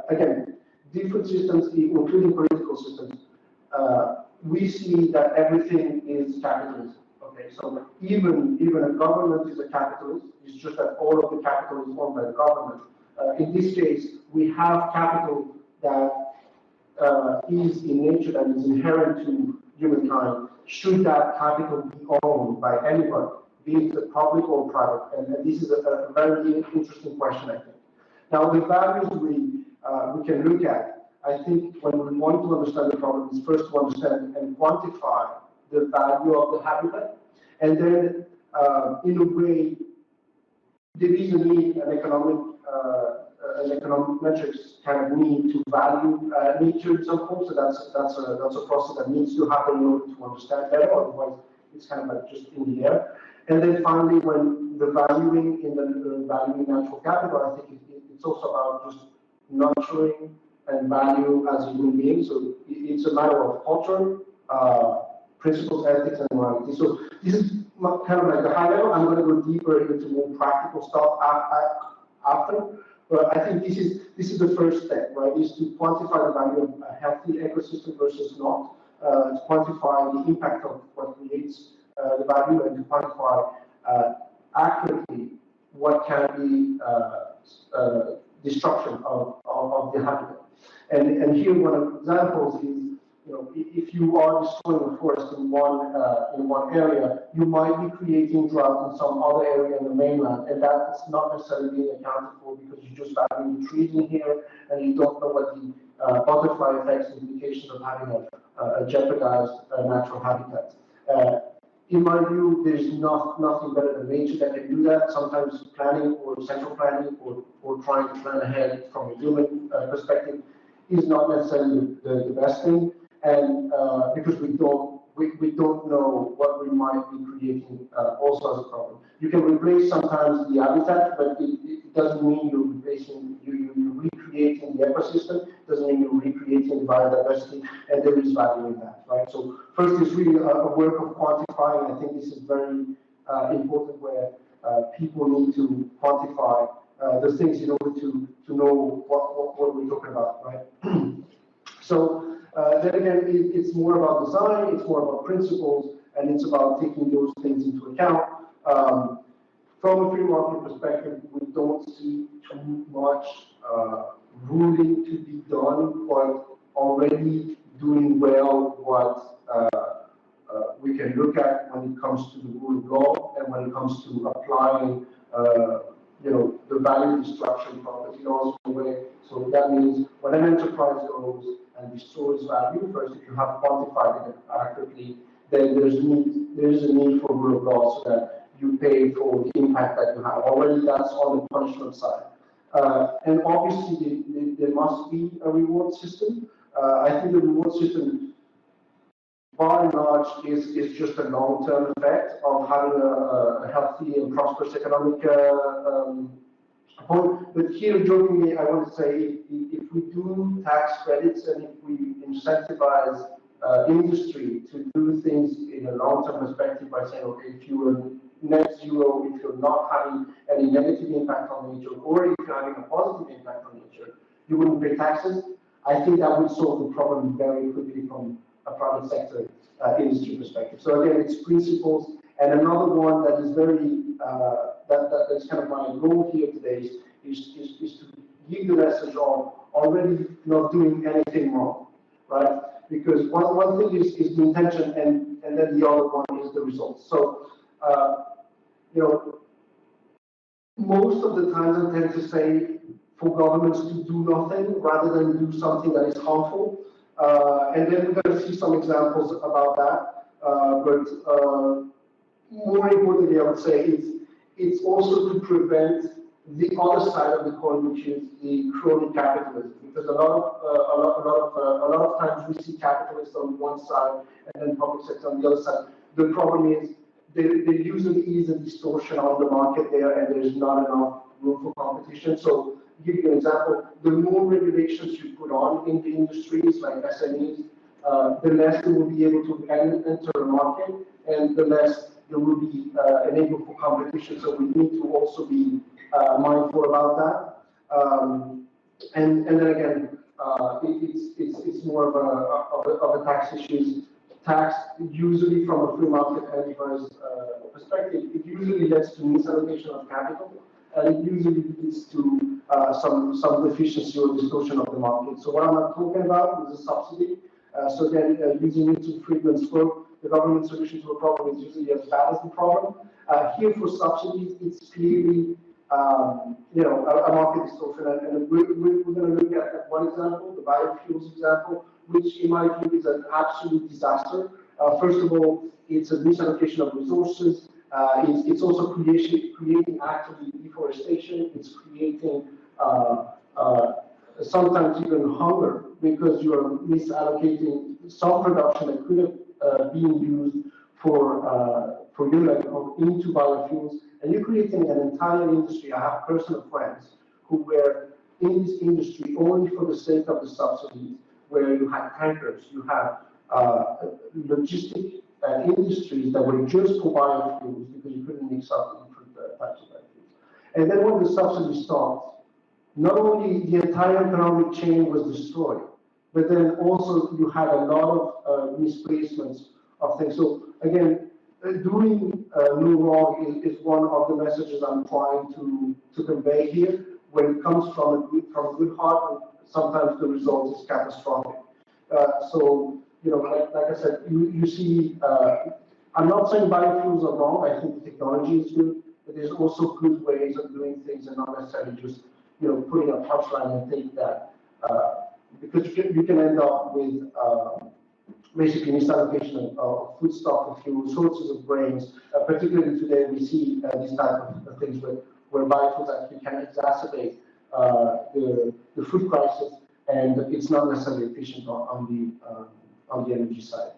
Again, different systems, including political systems, we see that everything is capitalism. Okay, so even a government is a capitalist. It's just that all of the capital is owned by the government. In this case, we have capital that is in nature, that is inherent to humankind. Should that capital be owned by anybody, be it public or private? And this is a very interesting question, I think. Now, the values we can look at, I think when we want to understand the problem, is first to understand and quantify the value of the habitat, and then, in a way, there is a need, an economic metrics kind of need to value nature in some form. So that's a process that needs to happen in order to understand better. Otherwise, it's kind of like just in the air. And then finally, when the valuing natural capital, I think it's also about just nurturing and value as human beings. So it's a matter of culture, principles, ethics, and morality. So this is kind of like the high level. I'm going to go deeper into more practical stuff after. But I think this is the first step, right? Is to quantify the value of a healthy ecosystem versus not. to quantify the impact of what creates the value and to quantify accurately what can be destruction of the habitat. And here one of the examples is, if you are destroying a forest in one area, you might be creating drought in some other area in the mainland, and that's not necessarily being accounted for because you just value the trees in here, and you don't know what the butterfly effects and implications of having a jeopardized natural habitat. In my view, there's nothing better than nature that can do that. Sometimes planning or central planning or trying to plan ahead from a human perspective is not necessarily the best thing. And because we don't know what we might be creating also as a problem. You can replace sometimes the habitat, but it doesn't mean you're replacing, you're recreating the ecosystem, doesn't mean you're recreating the biodiversity, and there is value in that, right? So first is really a work of quantifying. I think this is very important where people need to quantify the things in order to know what we're talking about, right? So then again, it's more about design, it's more about principles, and it's about taking those things into account. From a free market perspective, we don't see too much ruling to be done, but already doing well what we can look at when it comes to the rule of law and when it comes to applying the value destruction property laws in a way. So that means when an enterprise goes and destroys value, first, if you have quantified it accurately, then there is a need for rule of law so that you pay for the impact that you have. Already that's on the punishment side. And obviously there must be a reward system. I think the reward system, by and large, is just a long-term effect of having a healthy and prosperous economic point. But here, jokingly, I want to say, if we do tax credits and if we incentivize industry to do things in a long-term perspective by saying, okay, if you are net zero, if you're not having any negative impact on nature, or if you're having a positive impact on nature, you wouldn't pay taxes. I think that would solve the problem very quickly from a private sector industry perspective. So again, it's principles. And another one that is very, that's kind of my goal here today is to give the message of already not doing anything wrong, right? Because one thing is the intention, and then the other one is the results. So, most of the times I tend to say for governments to do nothing rather than do something that is harmful. And then we're going to see some examples about that. But more importantly, I would say it's also to prevent the other side of the coin, which is the crony capitalism. Because a lot of times we see capitalists on one side and then public sector on the other side. The problem is there usually is a distortion on the market there, and there's not enough room for competition. So, to give you an example, the more regulations you put on in the industries like SMEs, the less they will be able to enter the market, and the less there will be enabled for competition. So we need to also be mindful about that. And then again, it's more of a tax issue. Tax usually from a free market enterprise perspective, it usually leads to misallocation of capital, and it usually leads to some deficiency or distortion of the market. So what I'm not talking about is a subsidy. So then using Milton Friedman's quote, the government solution to a problem is usually as bad as the problem. Here for subsidies, it's clearly a market distortion, and we're going to look at one example, the biofuels example, which in my view is an absolute disaster. First of all, it's a misallocation of resources. It's also creating actively deforestation. It's creating sometimes even hunger because you are misallocating some production that could have been used for into biofuels, and you're creating an entire industry. I have personal friends who were in this industry only for the sake of the subsidies, where you had tankers, you have logistic industries that were just for biofuels because you couldn't mix up different types of biofuels. And then when the subsidy stopped, not only the entire economic chain was destroyed, but then also you had a lot of misplacements of things. So again, doing no wrong is one of the messages I'm trying to convey here. When it comes from a good heart, sometimes the result is catastrophic. So, you know, like I said, you see, I'm not saying biofuels are wrong. I think the technology is good, but there's also good ways of doing things and not necessarily just, you know, putting a punchline and think that, because you can end up with basically misallocation of foodstuff, of fuel, sources of grains. Particularly today, we see these type of things where biofuels actually can exacerbate the food crisis, and it's not necessarily efficient on the energy side.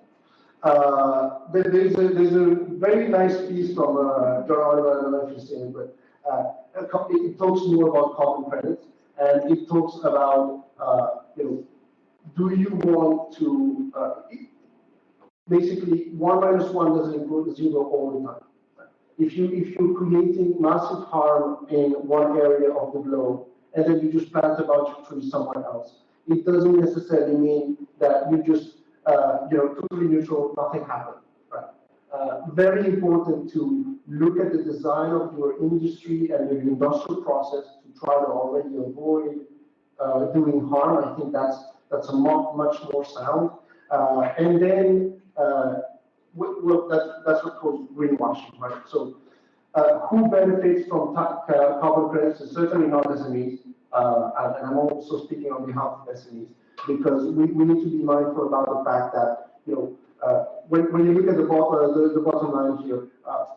There's a very nice piece from John Oliver, I don't know if you've seen it, but it talks more about carbon credits, and it talks about, you know, do you want to, basically 1 minus 1 doesn't equal 0 all the time. If you're creating massive harm in one area of the globe, and then you just plant a bunch of trees somewhere else, it doesn't necessarily mean that you just, you know, totally neutral, nothing happened. Right? Very important to look at the design of your industry and your industrial process to try to already avoid doing harm. I think that's a much more sound. And then that's what calls greenwashing, right? So who benefits from carbon credits is certainly not SMEs, and I'm also speaking on behalf of SMEs, because we need to be mindful about the fact that, you know, when you look at the bottom line here,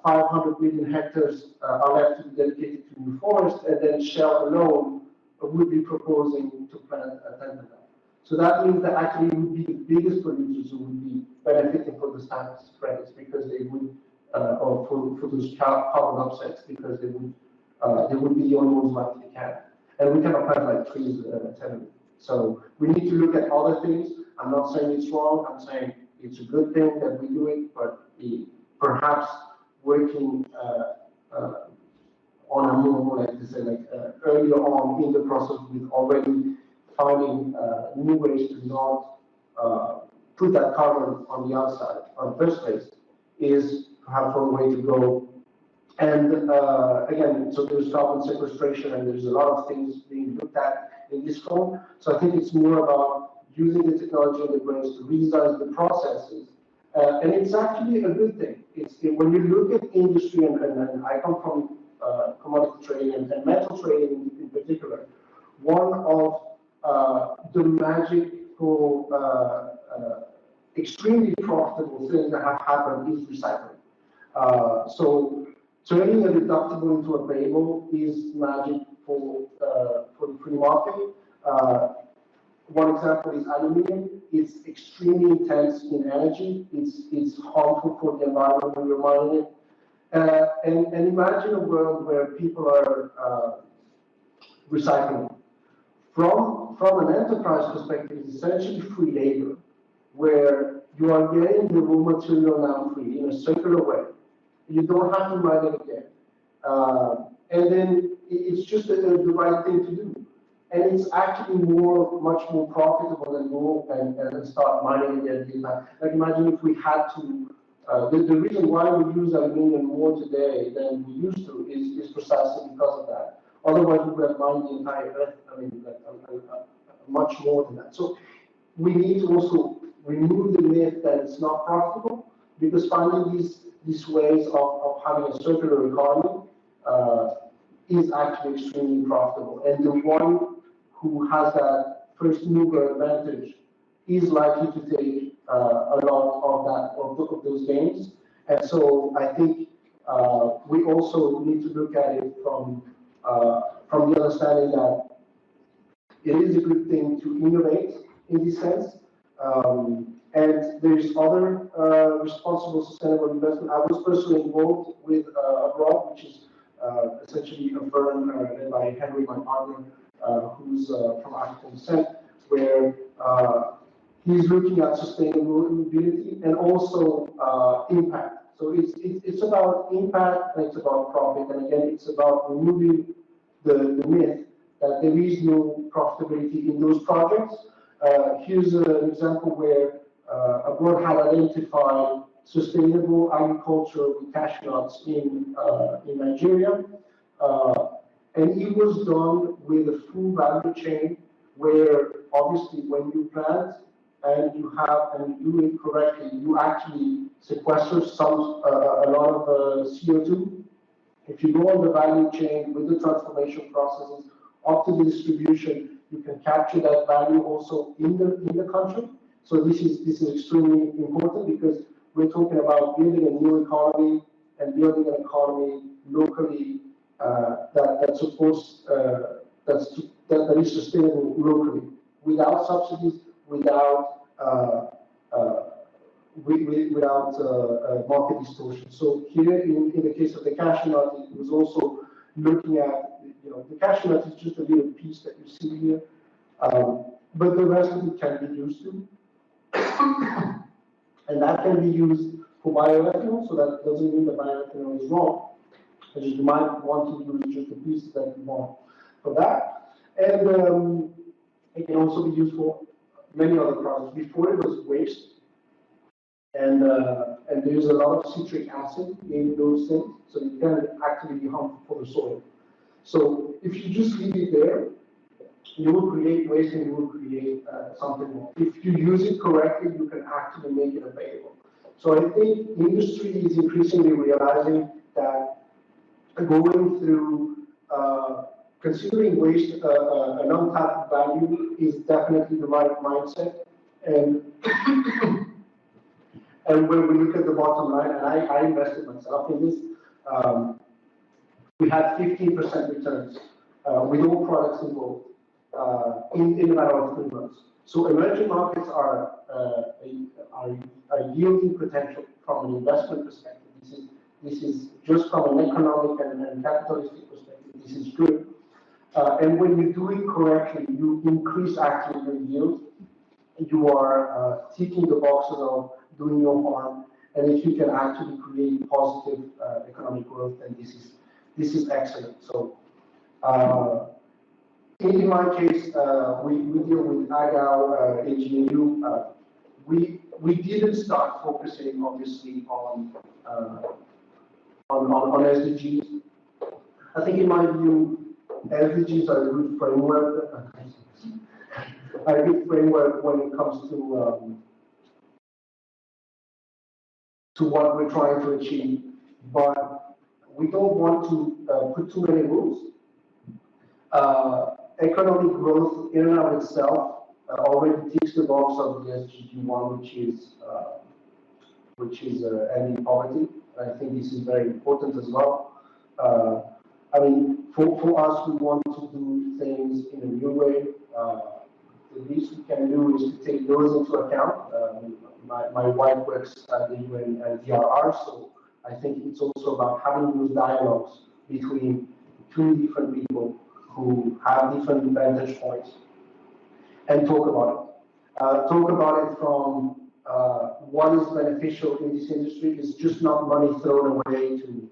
500 million hectares are left to be dedicated to new forest, and then Shell alone would be proposing to plant a tenth of that. So that means that actually would be the biggest producers who would be benefiting from the tax credits, because they would, or for those carbon offsets, because they would be the only ones like they can. And we cannot plant like trees eternally. So we need to look at other things. I'm not saying it's wrong. I'm saying it's a good thing that we do it, but perhaps working on a more, like to say, like earlier on in the process with already finding new ways to not put that carbon on the outside on the first place is perhaps one way to go. And again, so there's carbon sequestration, and there's a lot of things being looked at in this form. So I think it's more about using the technology and the brains to redesign the processes. And it's actually a good thing. When you look at industry, and I come from commodity trading and metal trading in particular, one of the magical, extremely profitable things that have happened is recycling. So turning a deductible into a payable is magic for the free market. One example is aluminum. It's extremely intense in energy. It's harmful for the environment when you're mining it. And imagine a world where people are recycling. From an enterprise perspective, it's essentially free labor, where you are getting the raw material now free in a circular way. You don't have to mine it again. And then it's just the right thing to do. And it's actually much more profitable than go and start mining again. Like imagine if we had to, the reason why we use aluminum more today than we used to is precisely because of that. Otherwise, we would have mined the entire earth, I mean, much more than that. So we need to also remove the myth that it's not profitable, because finding these ways of having a circular economy is actually extremely profitable. And the one who has that first mover advantage is likely to take a lot of those gains. And so I think we also need to look at it from the understanding that it is a good thing to innovate in this sense. And there's other responsible sustainable investment. I was personally involved with AgAu, which is essentially a firm led by Henry, my partner, who's from African descent, where he's looking at sustainability and also impact. So it's about impact and it's about profit. And again, it's about removing the myth that there is no profitability in those projects. Here's an example where a board had identified sustainable agriculture with cashew nuts in Nigeria. And it was done with a full value chain where obviously when you plant and you do it correctly, you actually sequester a lot of CO2. If you go on the value chain with the transformation processes up to the distribution, you can capture that value also in the country. So this is extremely important because we're talking about building a new economy and building an economy locally that supports that is sustainable locally, without subsidies, without market distortion. So here, in the case of the cashew nut, it was also looking at, the cashew nut is just a little piece that you see here, but the rest of it can be used too. And that can be used for bioethanol, so that doesn't mean that bioethanol is wrong. You might want to use just the pieces that you want for that. And it can also be used for many other products. Before it was waste, and there's a lot of citric acid in those things, so it can actually be harmful for the soil. So if you just leave it there, you will create waste and you will create something more. If you use it correctly, you can actually make it available. So I think industry is increasingly realizing that going through considering waste an untapped value is definitely the right mindset. And and when we look at the bottom line, and I invested myself in this, we had 15% returns with all products involved in a matter of 3 months. So emerging markets are yielding potential from an investment perspective. This is just from an economic and capitalistic perspective, this is good. And when you do it correctly, you increase actually your yield. You are ticking the boxes of doing your farm, and if you can actually create positive economic growth, then this is excellent. So in my case, we deal with AgAu, AGAU. We didn't start focusing obviously on SDGs. I think in my view, SDGs are a good framework. A good framework when it comes to what we're trying to achieve, but we don't want to put too many rules. Economic growth in and of itself already ticks the box of the SDG 1, which is ending poverty. I think this is very important as well. I mean, for us, we want to do things in a new way. The least we can do is to take those into account. My wife works at the UNDP, so I think it's also about having those dialogues between two different people who have different vantage points and talk about it. Talk about it from what is beneficial in this industry. It's just not money thrown away to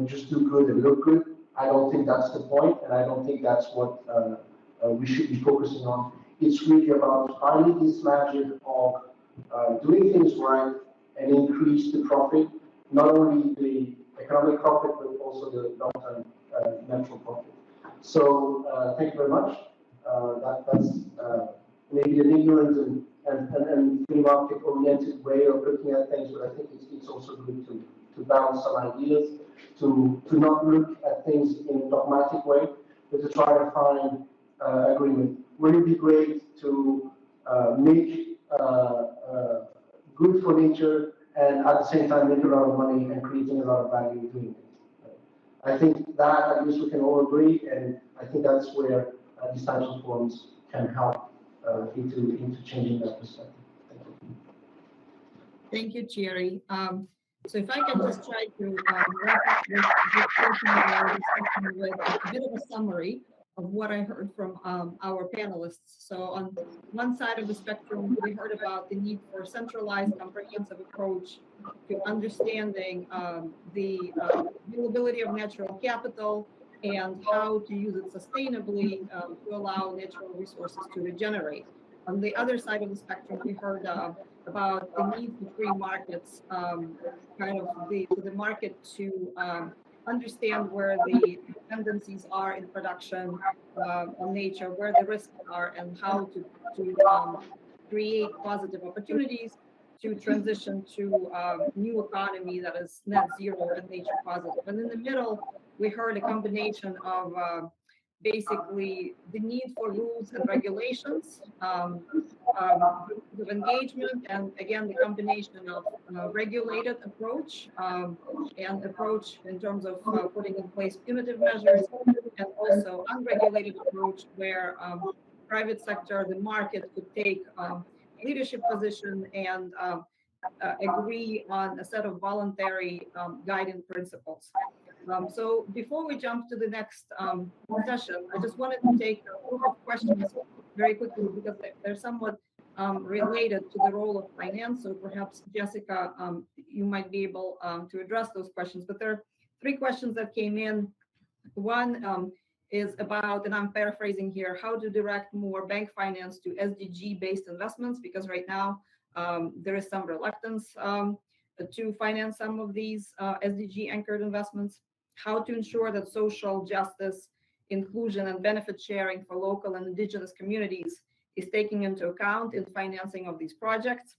just do good and look good. I don't think that's the point, and I don't think that's what we should be focusing on. It's really about finding this magic of doing things right and increase the profit, not only the economic profit, but also the long-term natural profit. So thank you very much. That's maybe an ignorant and free market oriented way of looking at things, but I think it's also good to bounce some ideas, to not look at things in a dogmatic way, but to try to find agreement. Wouldn't it be great to make good for nature and at the same time make a lot of money and creating a lot of value doing it? I think that at least we can all agree, and I think that's where these types of forums can help into changing that perspective. Thank you, Thierry. So if I can just try to wrap up this discussion with a bit of a summary of what I heard from our panelists. So on one side of the spectrum, we heard about the need for a centralized, comprehensive approach to understanding the availability of natural capital and how to use it sustainably to allow natural resources to regenerate. On the other side of the spectrum, we heard about the need for free markets, kind of for the market to understand where the dependencies are in production on nature, where the risks are, and how to create positive opportunities to transition to new economy that is net zero and nature positive. And in the middle, we heard a combination of basically the need for rules and regulations, of engagement, and again, the combination of regulated approach and approach in terms of putting in place punitive measures, and also unregulated approach where private sector, the market could take leadership position and agree on a set of voluntary guiding principles. So before we jump to the next session, I just wanted to take a group of questions very quickly because they're somewhat related to the role of finance. So perhaps Jessica, you might be able to address those questions. But there are three questions that came in. One is about, and I'm paraphrasing here, how to direct more bank finance to SDG-based investments, because right now there is some reluctance to finance some of these SDG-anchored investments. How to ensure that social justice, inclusion, and benefit sharing for local and indigenous communities is taken into account in financing of these projects,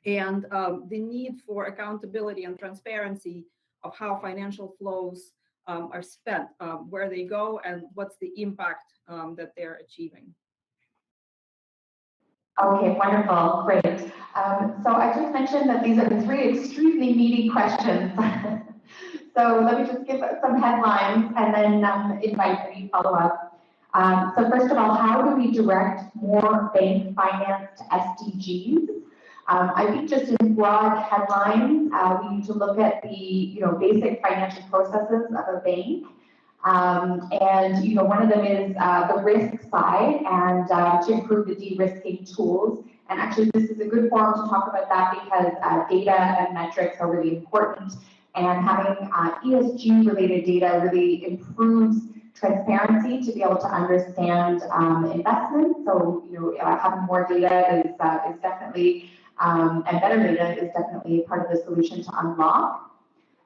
and the need for accountability and transparency of how financial flows are spent, where they go, and what's the impact that they're achieving. Okay, wonderful, great. So I just mentioned that these are three extremely meaty questions. So let me just give some headlines and then invite any follow-up. So first of all, how do we direct more bank finance to SDGs? I think just in broad headlines, we need to look at the basic financial processes of a bank. And one of them is the risk side, and to improve the de-risking tools. And actually, this is a good forum to talk about that because data and metrics are really important. And having ESG-related data really improves transparency to be able to understand investments. So having more data is definitely, and better data is definitely part of the solution to unlock.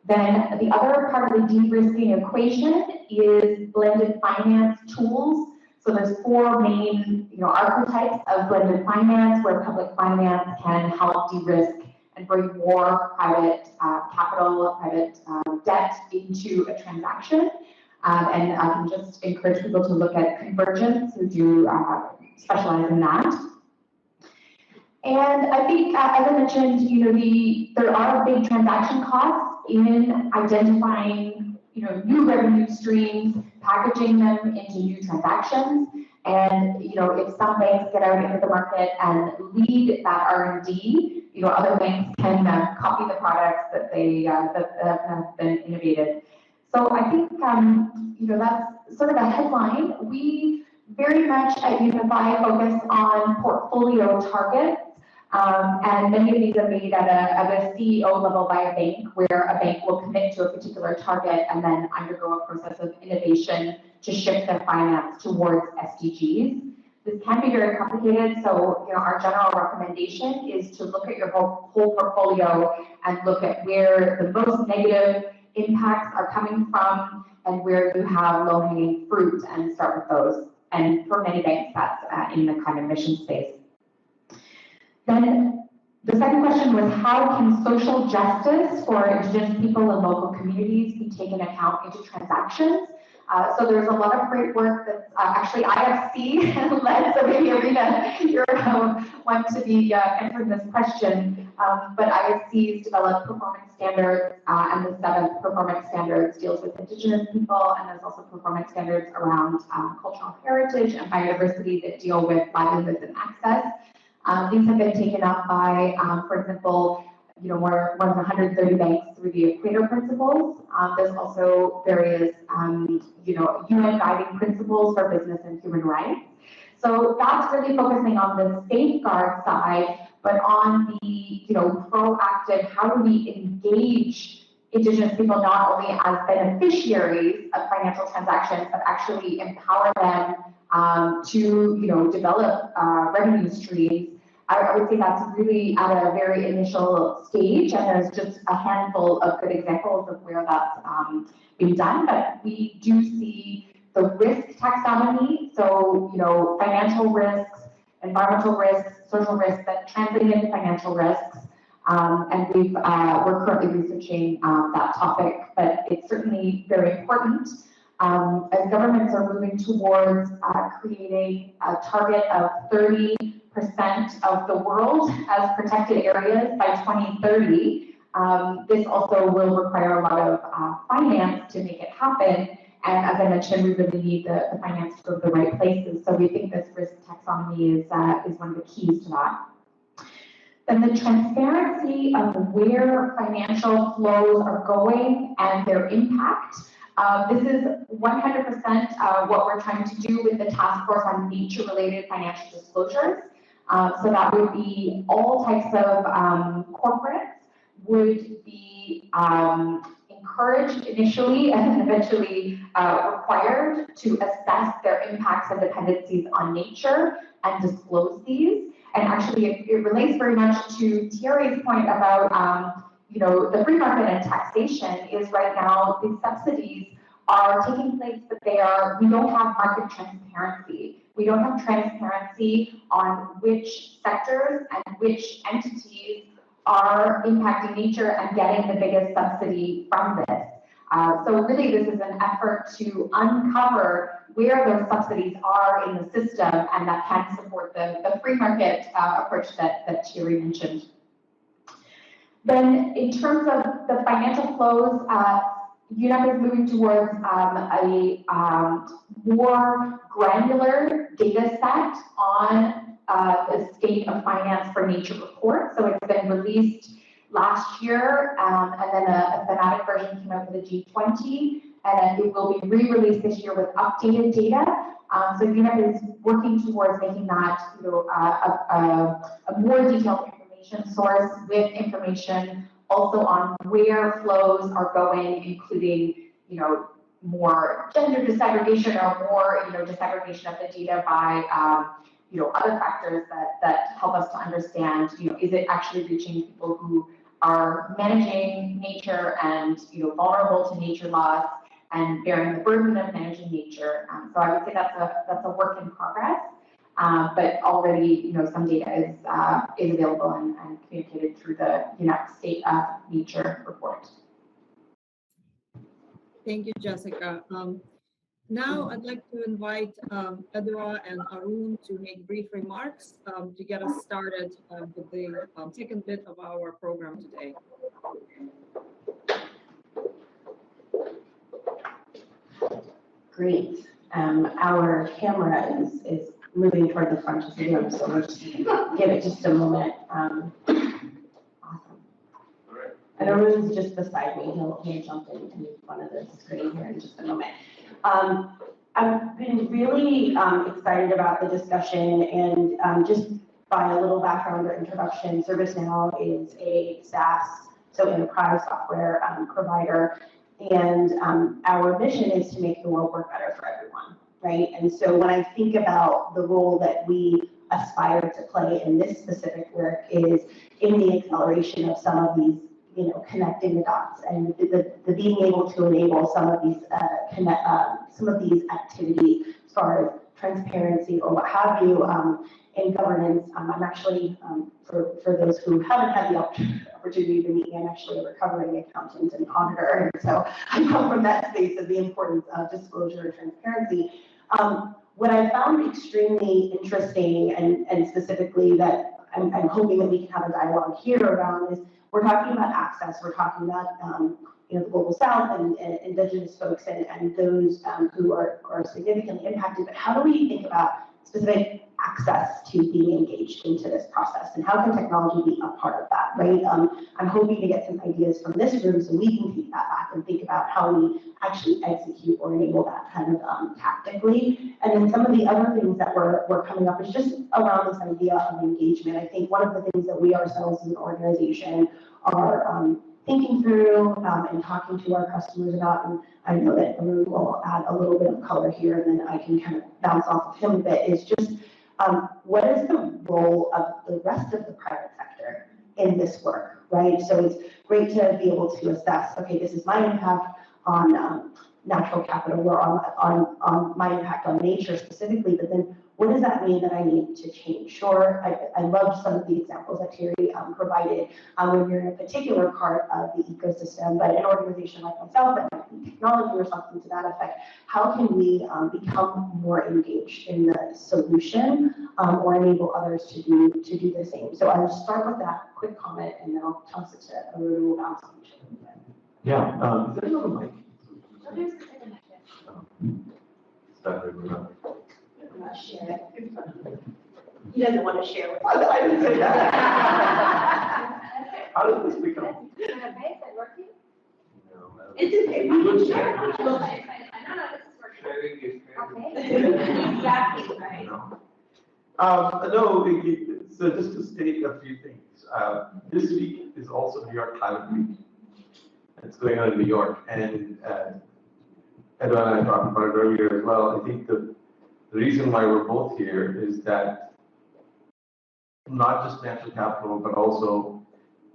Then the other part of the de-risking equation is blended finance tools. So there's four main archetypes of blended finance where public finance can help de-risk and bring more private capital, private debt into a transaction. And I can just encourage people to look at Convergence, who do specialize in that. And I think, as I mentioned, there are big transaction costs in identifying, new revenue streams, packaging them into new transactions. And, if some banks get out into the market and lead that R&D, other banks can copy the products that they that have been innovated. So I think, that's sort of a headline. We very much at UNEP-Fi focus on portfolio targets. And many of these are made at a CEO level by a bank, where a bank will commit to a particular target and then undergo a process of innovation to shift their finance towards SDGs. This can be very complicated, so our general recommendation is to look at your whole portfolio and look at where the most negative impacts are coming from and where you have low-hanging fruit and start with those. And for many banks, that's in the kind of mission space. Then the second question was, how can social justice for Indigenous people and local communities be taken account into transactions? So there's a lot of great work that's actually IFC led, so maybe Irina, you're one to be answering this question. But IFC's developed performance standards, and the 7th performance standards deals with Indigenous people, and there's also performance standards around cultural heritage and biodiversity that deal with livelihoods and access. These have been taken up by, for example, more than 130 banks through the Equator Principles. There's also various, UN guiding principles for business and human rights. So that's really focusing on the safeguard side, but on the, proactive, how do we engage Indigenous people not only as beneficiaries of financial transactions, but actually empower them to develop revenue streams. I would say that's really at a very initial stage, and there's just a handful of good examples of where that's being done. But we do see the risk taxonomy, so financial risks, environmental risks, social risks that translate into financial risks, and we're currently researching that topic. But it's certainly very important as governments are moving towards creating a target of 30% of the world as protected areas by 2030. This also will require a lot of finance to make it happen. And as I mentioned, we really need the finance to go to the right places. So we think this risk taxonomy is one of the keys to that. Then the transparency of where financial flows are going and their impact. This is 100% what we're trying to do with the Task Force on Nature-related Financial Disclosures. So that would be all types of corporates would be encouraged initially and then eventually required to assess their impacts and dependencies on nature and disclose these. And actually, it relates very much to Thierry's point about the free market and taxation is right now these subsidies are taking place, but we don't have market transparency. We don't have transparency on which sectors and which entities are impacting nature and getting the biggest subsidy from this. So really this is an effort to uncover where those subsidies are in the system and that can support the free market approach that Thierry mentioned. Then in terms of the financial flows, UNEP is moving towards a more granular data set on the state of finance for nature report. So it's been released last year, and then a thematic version came out for the G20, and it will be re-released this year with updated data. So UNEP is working towards making that a more detailed information source with information also on where flows are going, including more gender disaggregation or more disaggregation of the data by other factors that help us to understand is it actually reaching people who are managing nature and vulnerable to nature loss and bearing the burden of managing nature. So I would say that's a work in progress, but already some data is available and communicated through the UNEP State of Nature report. Thank you, Jessica. Now I'd like to invite Edua and Arun to make brief remarks to get us started with the second bit of our program today. Great. Our camera is moving toward the front of the room, so we'll just give it just a moment. Awesome. And Arun's just beside me. He'll jump in front of the screen here in just a moment. I've been really excited about the discussion, and just by a little background or introduction, ServiceNow is a SaaS, so enterprise software provider, and our mission is to make the world work better for everyone, right? And so when I think about the role that we aspire to play in this specific work is in the acceleration of some of these connecting the dots and the being able to enable some of these activities as far as transparency or what have you in governance. I'm actually, for those who haven't had the opportunity to meet me, I'm actually a recovering accountant and auditor, and so I come from that space of the importance of disclosure and transparency. What I found extremely interesting and specifically that I'm hoping that we can have a dialogue here around is we're talking about access, we're talking about the Global South and Indigenous folks and those who are significantly impacted, but how do we think about specific access to being engaged into this process, and how can technology be a part of that, right? I'm hoping to get some ideas from this room so we can feed that back and think about how we actually execute or enable that kind of tactically. And then some of the other things that were coming up is just around this idea of engagement. I think one of the things that we ourselves as an organization are thinking through and talking to our customers about, and I know that Arun will add a little bit of color here, and then I can kind of bounce off of him a bit, is just what is the role of the rest of the private sector in this work, right? So it's great to be able to assess, okay, this is my impact on natural capital or on my impact on nature specifically, but then what does that mean that I need to change? Sure, I loved some of the examples that Thierry provided when you're in a particular part of the ecosystem, but an organization like myself that might be technology or something to that effect, how can we become more engaged in the solution or enable others to do the same? So I'll start with that quick comment and then I'll toss it to Arun and we'll bounce on each other. Yeah, is there another mic? So there's the second Share it. He doesn't want to share with us. I didn't say that. How does this become? It's okay, we can share. No, this is working. Okay. Exactly, right. No, so just to state a few things. This week is also New York Climate Week. It's going on in New York, and Edua and I talked about it earlier as well. I think the reason why we're both here is that not just natural capital, but also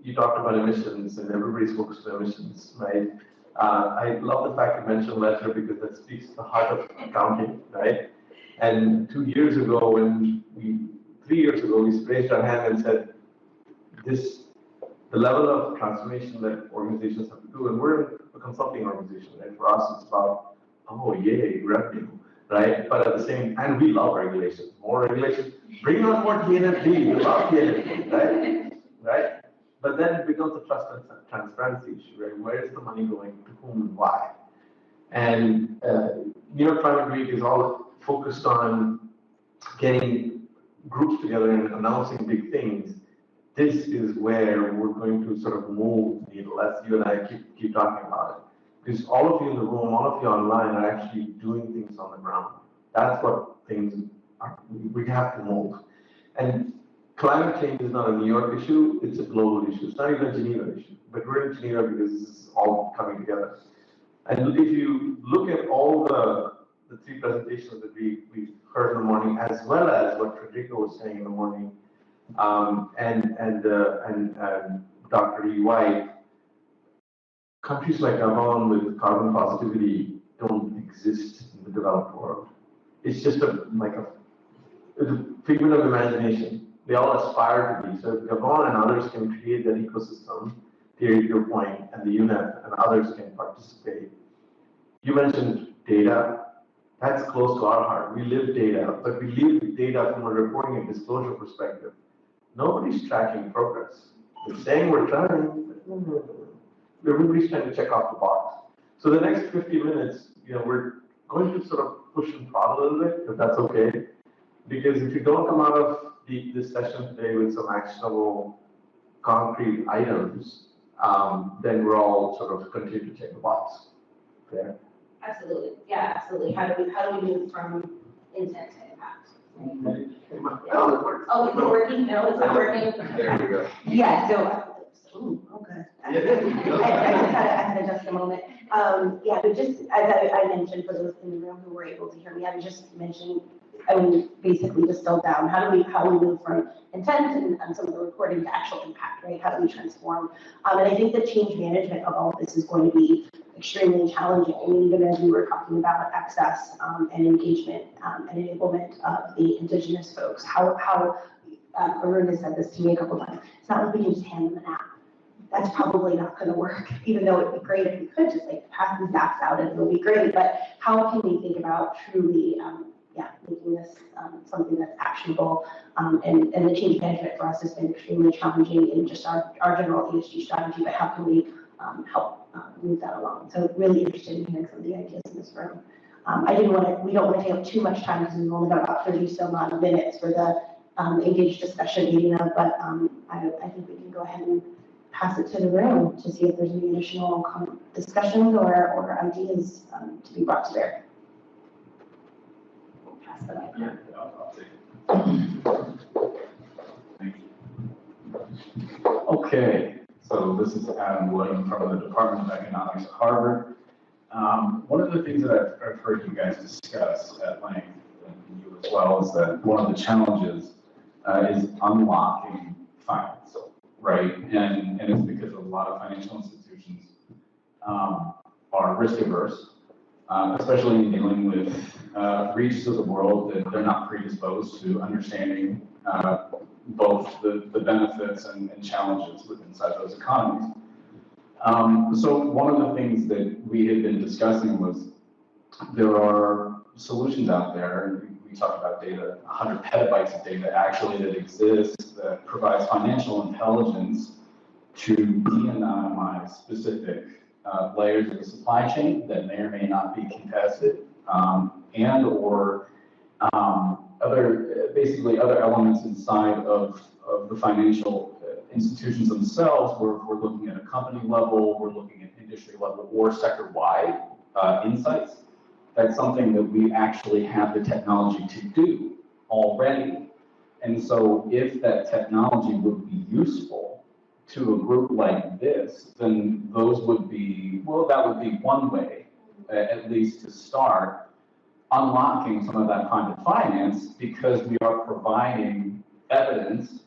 you talked about emissions, and everybody's focused on emissions, right? I love the fact you mentioned ledger because that speaks to the heart of accounting, right? And 2 years ago, 3 years ago, we raised our hand and said, the level of transformation that organizations have to do, and we're a consulting organization, right? For us, it's about, oh, yay, revenue, right? But at the same time, we love regulations. More regulations, bring on more TNFD, we love TNFD, right? But then it becomes a trust and transparency issue, right? Where is the money going, to whom and why? And New York Climate Week is all focused on getting groups together and announcing big things. This is where we're going to sort of move the needle, as you and I keep talking about it. Because all of you in the room, all of you online are actually doing things on the ground. That's what things are, we have to move. And climate change is not a New York issue, it's a global issue. It's not even a Geneva issue, but we're in Geneva because this is all coming together. And if you look at all the three presentations that we've heard in the morning, as well as what Federico was saying in the morning, and Dr. E. White, countries like Gabon with carbon positivity don't exist in the developed world. It's just it's a figment of imagination. They all aspire to be. So if Gabon and others can create that ecosystem, Thierry, to your point, and the UNEP and others can participate. You mentioned data. That's close to our heart. We live data, but we live data from a reporting and disclosure perspective. Nobody's tracking progress. They're saying we're trying, but everybody's trying to check off the box. So the next 50 minutes, we're going to sort of push and prod a little bit, if that's okay. Because if you don't come out of this session today with some actionable, concrete items, then we're all sort of continue to check the box. Fair? Absolutely, yeah, absolutely. How do we move from intent to impact? Right? Oh, it works. Oh, is it working? No, it's not working. There we go. Yeah, so, okay. I had to adjust a moment. Yeah, but just as I mentioned, for those in the room who were able to hear me, I was just mentioning, basically distilled down, how we move from intent and some of the reporting to actual impact, right? How do we transform? And I think the change management of all of this is going to be extremely challenging. I mean, even as we were talking about access and engagement and enablement of the indigenous folks, how Arun has said this to me a couple of times, it's not like we can just hand them an app. That's probably not going to work, even though it'd be great if we could just pass these apps out and it'll be great. But how can we think about truly, making this something that's actionable? And the change management for us has been extremely challenging in just our general ESG strategy, but how can we help move that along? So really interested in hearing some of the ideas in this room. We don't want to take up too much time because we've only got about 30 some odd minutes for the engaged discussion, Irina, but I think we can go ahead and pass it to the room to see if there's any additional discussions or ideas to be brought to bear. We'll pass that up. Yeah, I'll take it. Okay, so So this is Adam William from the Department of Economics at Harvard. One of the things that I've heard you guys discuss at length, and you as well, is that one of the challenges is unlocking finance, right? And it's because a lot of financial institutions are risk averse, especially in dealing with regions of the world that they're not predisposed to understanding both the benefits and challenges inside those economies. So one of the things that we had been discussing was there are solutions out there. We talked about data, 100 petabytes of data actually that exists that provides financial intelligence to de-anonymize specific layers of the supply chain that may or may not be contested, and or basically other elements inside of the financial institutions themselves. We're looking at a company level, we're looking at industry level or sector-wide insights. That's something that we actually have the technology to do already. And so if that technology would be useful to a group like this, then those would be, well, that would be one way, at least to start unlocking some of that kind of finance, because we are providing evidence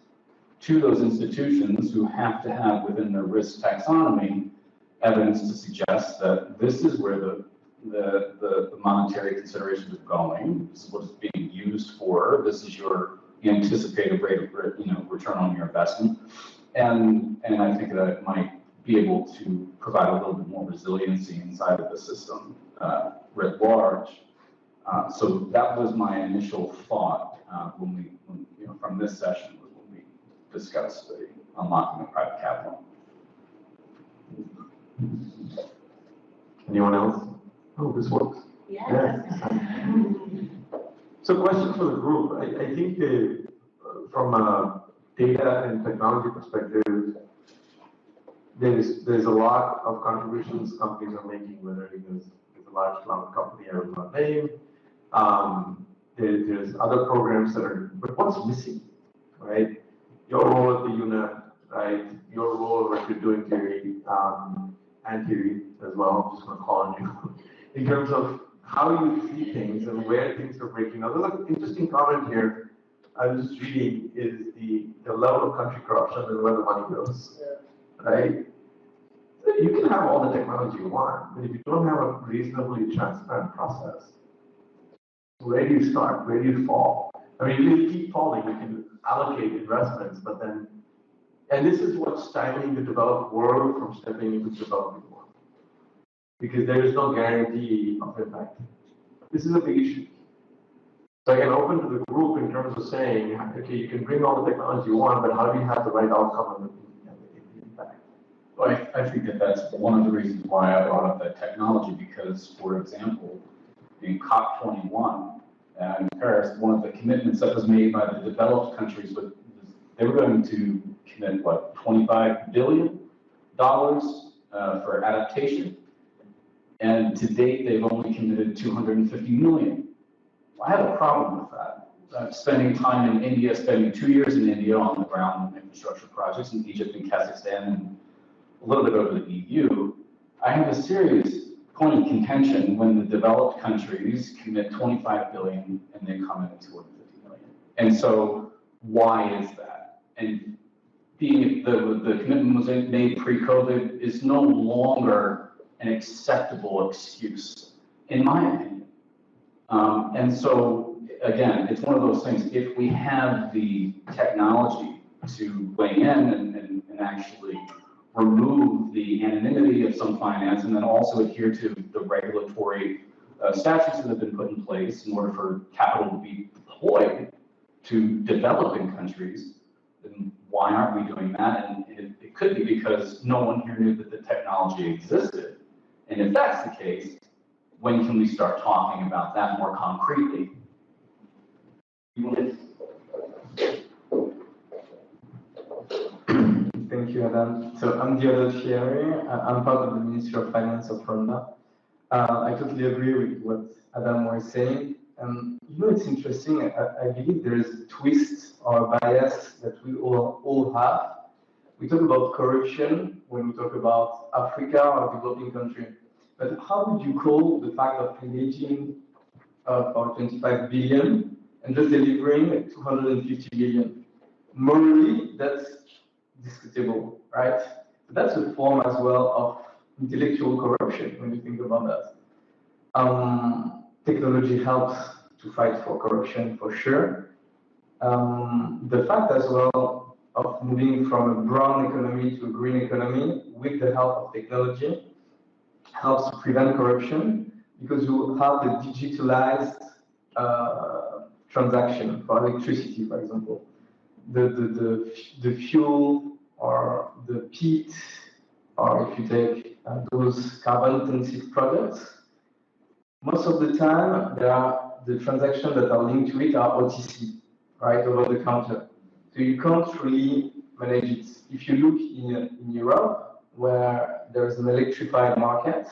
to those institutions who have to have within their risk taxonomy evidence to suggest that this is where the monetary considerations are going, this is what it's being used for, this is your anticipated rate of return on your investment. And I think that it might be able to provide a little bit more resiliency inside of the system writ large. So that was my initial thought from this session was when we discussed the unlocking of private capital. Anyone else? Oh, this works. Yes. Yeah. So question for the group. I think that from a data and technology perspective, there's a lot of contributions companies are making, whether it is a large cloud company I will not name. There's other programs that are, but what's missing, right? Your role at the UNEP, right? Your role, what you're doing, Thierry, and Thierry as well, I'm just going to call on you, in terms of how you see things and where things are breaking. Now, there's an interesting comment here I was just reading is the level of country corruption and where the money goes, right? So you can have all the technology you want, but if you don't have a reasonably transparent process, where do you start? Where do you fall? I mean, you keep falling, you can allocate investments, but then, and this is what's stymieing the developed world from stepping into the developing world. Because there is no guarantee of impact. This is a big issue. So I can open to the group in terms of saying, okay, you can bring all the technology you want, but how do you have the right outcome and the impact? Well, I think that that's one of the reasons why I brought up that technology, because, for example, in COP21 in Paris, one of the commitments that was made by the developed countries was they were going to commit, what, $25 billion for adaptation. And to date, they've only committed $250 million. I have a problem with that. Spending time in India, spending 2 years in India on the ground infrastructure projects in Egypt and Kazakhstan and a little bit over the EU, I have a serious point of contention when the developed countries commit $25 billion and they come in at $250 million. And so why is that? And being the commitment was made pre-COVID is no longer an acceptable excuse, in my opinion. And so, again, it's one of those things, if we have the technology to weigh in and actually remove the anonymity of some finance and then also adhere to the regulatory statutes that have been put in place in order for capital to be deployed to developing countries, then why aren't we doing that? And it could be because no one here knew that the technology existed. And if that's the case, when can we start talking about that more concretely? Thank you, Adam. So I'm Thierry. I'm part of the Ministry of Finance of Rwanda. I totally agree with what Adam was saying. It's interesting. I believe there is a twist or a bias that we all have we talk about corruption when we talk about Africa or developing country. But how would you call the fact of engaging for 25 billion and just delivering 250 million? Morally, that's discutable, right? So that's a form as well of intellectual corruption when you think about that. Technology helps to fight for corruption for sure. The fact as well of moving from a brown economy to a green economy with the help of technology helps to prevent corruption because you have the digitalized transaction for electricity, for example. The fuel or the peat, or if you take those carbon-intensive products, most of the time the transactions that are linked to it are OTC, right, over the counter. So you can't really manage it. If you look in Europe, where there's an electrified market,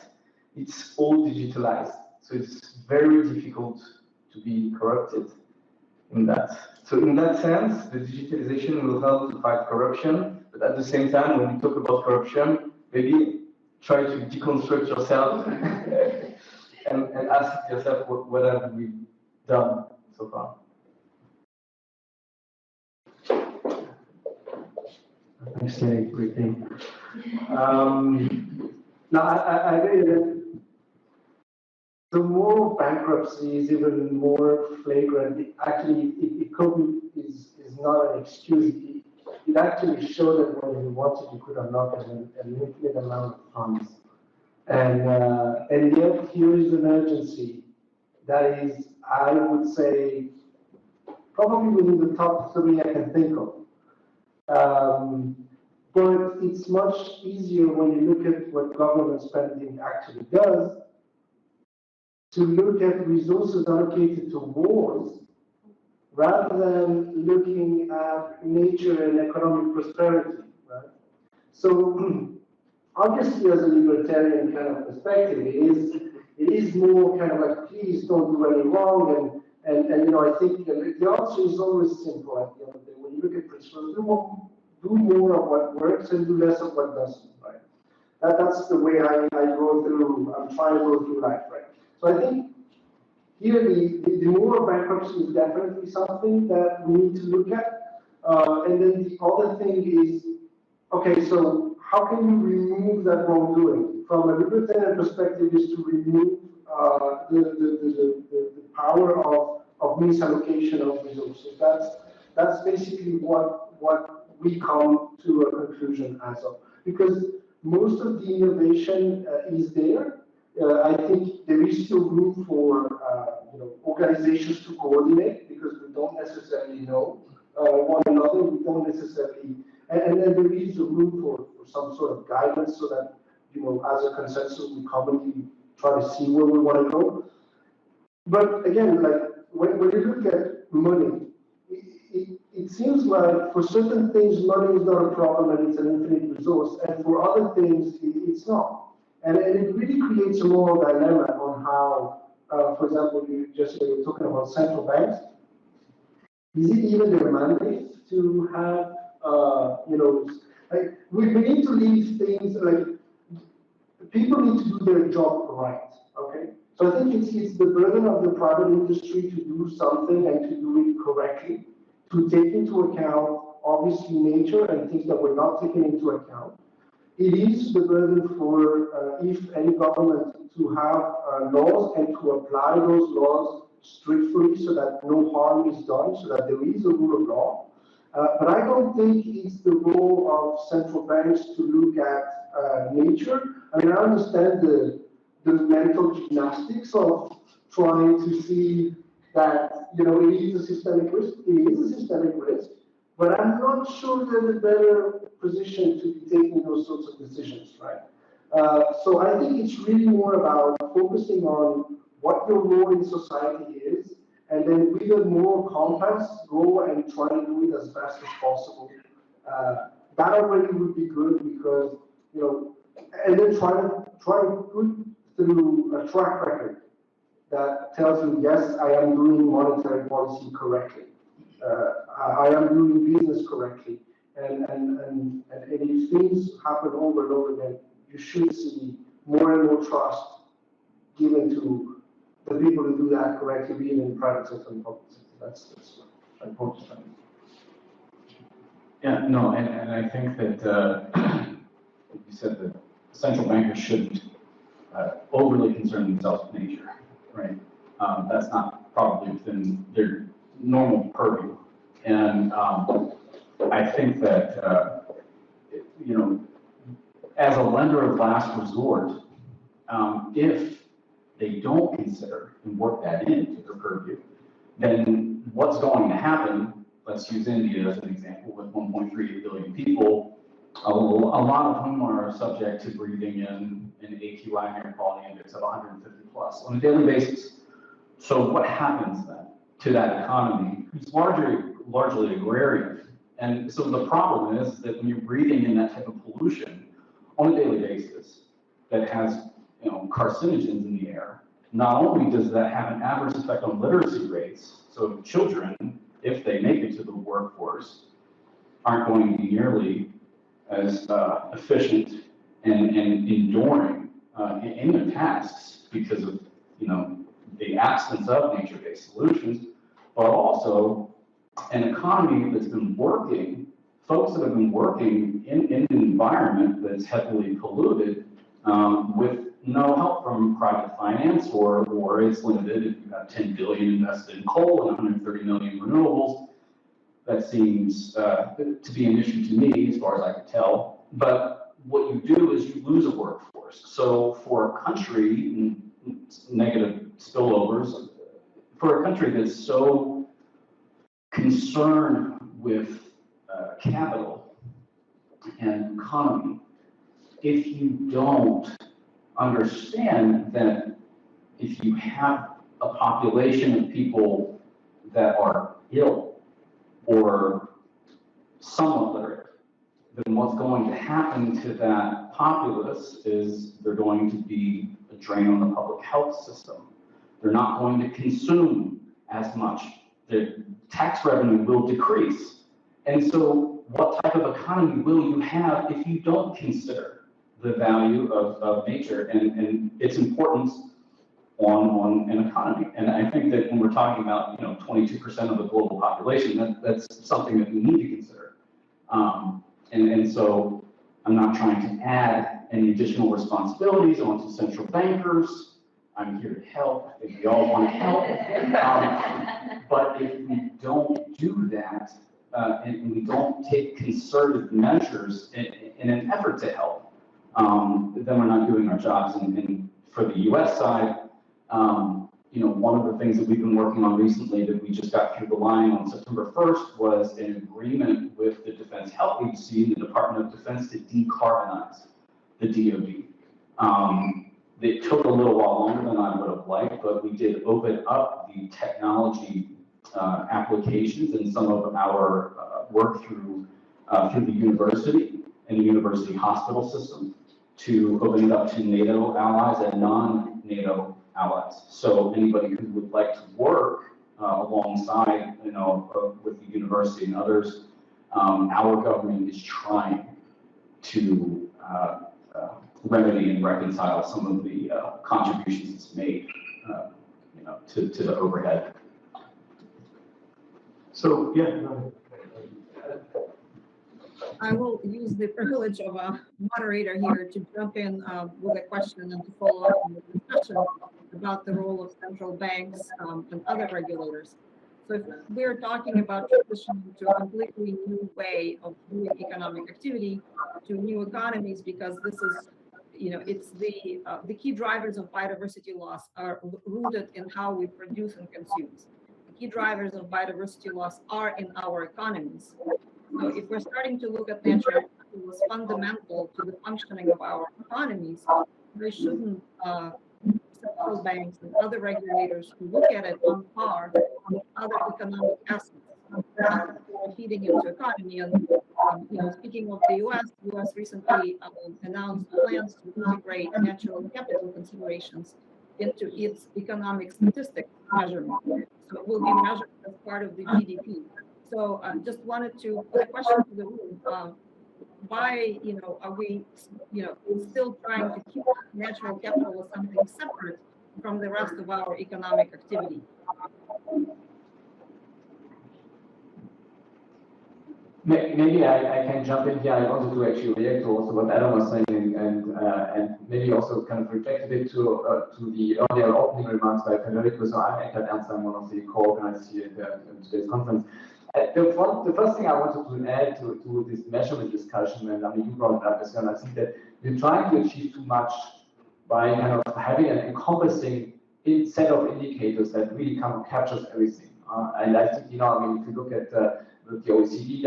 it's all digitalized. So it's very difficult to be corrupted in that. So in that sense, the digitalization will help to fight corruption, but at the same time, when you talk about corruption, maybe try to deconstruct yourself and ask yourself, what have we done so far? Thanks, Thierry. Great thing. Now, I agree that the more bankruptcy is even more flagrant. Actually, COVID is not an excuse. It actually showed that when you wanted, you could unlock an infinite amount of funds. And yet, here is an urgency that is, I would say, probably within the top 3 I can think of. But it's much easier when you look at what government spending actually does to look at resources allocated to wars rather than looking at nature and economic prosperity, right? So obviously, as a libertarian kind of perspective, it is more kind of like, please don't do any wrong, and you know, I think the answer is always simple at the end of the day. When you look at principles, do more of what works and do less of what doesn't, right? That's the way I go through, I'm trying to go through life, right? So I think here the moral bankruptcy is definitely something that we need to look at. And then the other thing is, okay, so how can you remove that wrongdoing? From a libertarian perspective is to remove the power of misallocation of resources. That's basically what we come to a conclusion as of. Because most of the innovation is there. I think there is still room for organizations to coordinate because we don't necessarily know one another. We don't necessarily, and then there is a room for some sort of guidance so that as a consensus we commonly try to see where we want to go. But again, like when you look at money, it seems like for certain things money is not a problem and it's an infinite resource, and for other things it's not. And it really creates a moral dilemma on how, for example, you were talking about central banks. Is it even their mandate to have, like we need to leave things like people need to do their job right, okay? So I think it's the burden of the private industry to do something and to do it correctly, to take into account obviously nature and things that were not taken into account. It is the burden for, if any government, to have laws and to apply those laws strictly so that no harm is done, so that there is a rule of law. But I don't think it's the role of central banks to look at nature. I mean, I understand the mental gymnastics of trying to see that, it is a systemic risk. It is a systemic risk. But I'm not sure they're in a better position to be taking those sorts of decisions, right? So I think it's really more about focusing on what your role in society is, and then with a moral compass, go and try to do it as fast as possible. That already would be good because, and then try to put through a track record that tells you, yes, I am doing monetary policy correctly. I am doing business correctly, and things happen over and over again, you should see more and more trust given to the people who do that correctly, being in private sector and public sector. That's my point. Yeah, no, and I think that you said that central bankers shouldn't overly concern themselves with nature, right? That's not probably within their normal purview. And I think that, you know, as a lender of last resort, if they don't consider and work that into their purview, then what's going to happen, let's use India as an example, with 1.3 billion people, a lot of whom are subject to breathing in an AQI air quality index of 150 plus on a daily basis. So what happens then to that economy, who's largely agrarian? And so the problem is that when you're breathing in that type of pollution on a daily basis that has, you know, carcinogens in the air, not only does that have an adverse effect on literacy rates, so children, if they make it to the workforce, aren't going to be nearly as efficient and enduring in their tasks because of, you know, the absence of nature-based solutions, but also an economy that's been working, folks that have been working in an environment that's heavily polluted with no help from private finance, or it's limited. If you have 10 billion invested in coal and 130 million renewables, that seems to be an issue to me as far as I can tell. But what you do is you lose a workforce. So for a country, negative spillovers, for a country that's so concerned with capital and economy, if you don't understand that if you have a population of people that are ill or somewhat literate, then what's going to happen to that populace is they're going to be a drain on the public health system. They're not going to consume as much. The tax revenue will decrease. And so what type of economy will you have if you don't consider the value of nature and its importance on an economy? And I think that when we're talking about, you know, 22% of the global population, that's something that we need to consider. And so I'm not trying to add any additional responsibilities onto central bankers. I'm here to help. I think we all want to help. But if we don't do that, and we don't take concerted measures in an effort to help, then we're not doing our jobs. And for the U.S. side, you know, one of the things that we've been working on recently that we just got through the line on September 1st was an agreement with the Defense Health Agency and the Department of Defense to decarbonize the DoD. It took a little while longer than I would have liked, but we did open up the technology applications and some of our work through the university and the university hospital system to open it up to NATO allies and non-NATO allies. So anybody who would like to work alongside, you know, with the university and others, our government is trying to remedy and reconcile some of the contributions it's made, you know, to the overhead. So, yeah. I will use the privilege of a moderator here to jump in with a question and to follow up on the discussion about the role of central banks and other regulators. So if we're talking about transitioning to a completely new way of doing economic activity, to new economies, because this is, you know, it's the key drivers of biodiversity loss are rooted in how we produce and consume. The key drivers of biodiversity loss are in our economies. So if we're starting to look at nature as fundamental to the functioning of our economies, we shouldn't central banks and other regulators who look at it on par with other economic assets feeding into economy. And you know, speaking of the U.S. recently announced plans to integrate natural capital considerations into its economic statistics measurement. So it will be measured as part of the GDP. So I just wanted to put a question to the room. why, are we, we're still trying to keep natural capital as something separate from the rest of our economic activity? Maybe I can jump in here. I wanted to actually react to also what Adam was saying, and maybe also kind of reflect a bit to the earlier opening remarks by Federico. So I'm Eckhard Ernst, I'm one of the co-organizers here in today's conference. The first thing I wanted to add to this measurement discussion, and I mean you brought it up as well, I think that we're trying to achieve too much by kind of having an encompassing set of indicators that really kind of captures everything. And I think, I mean, if you look at what the OECD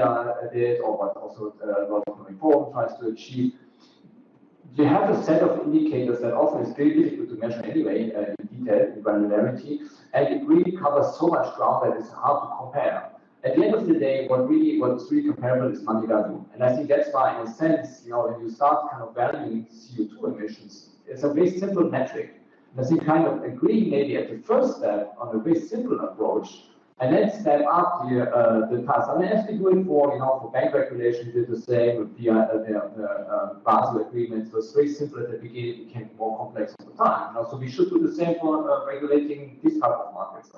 did, or what also World Economic Forum tries to achieve, you have a set of indicators that often is very difficult to measure anyway in detail, in granularity, and it really covers so much ground that it's hard to compare. At the end of the day, what is really comparable is money value. And I think that's why, in a sense, when you start kind of valuing CO2 emissions, it's a very simple metric. And I think kind of agreeing maybe at the first step on a very simple approach, and then step up the task. I mean, as we do it for bank regulation, did the same with the Basel agreements. It was very simple at the beginning, it became more complex over time. So we should do the same for regulating these type of markets.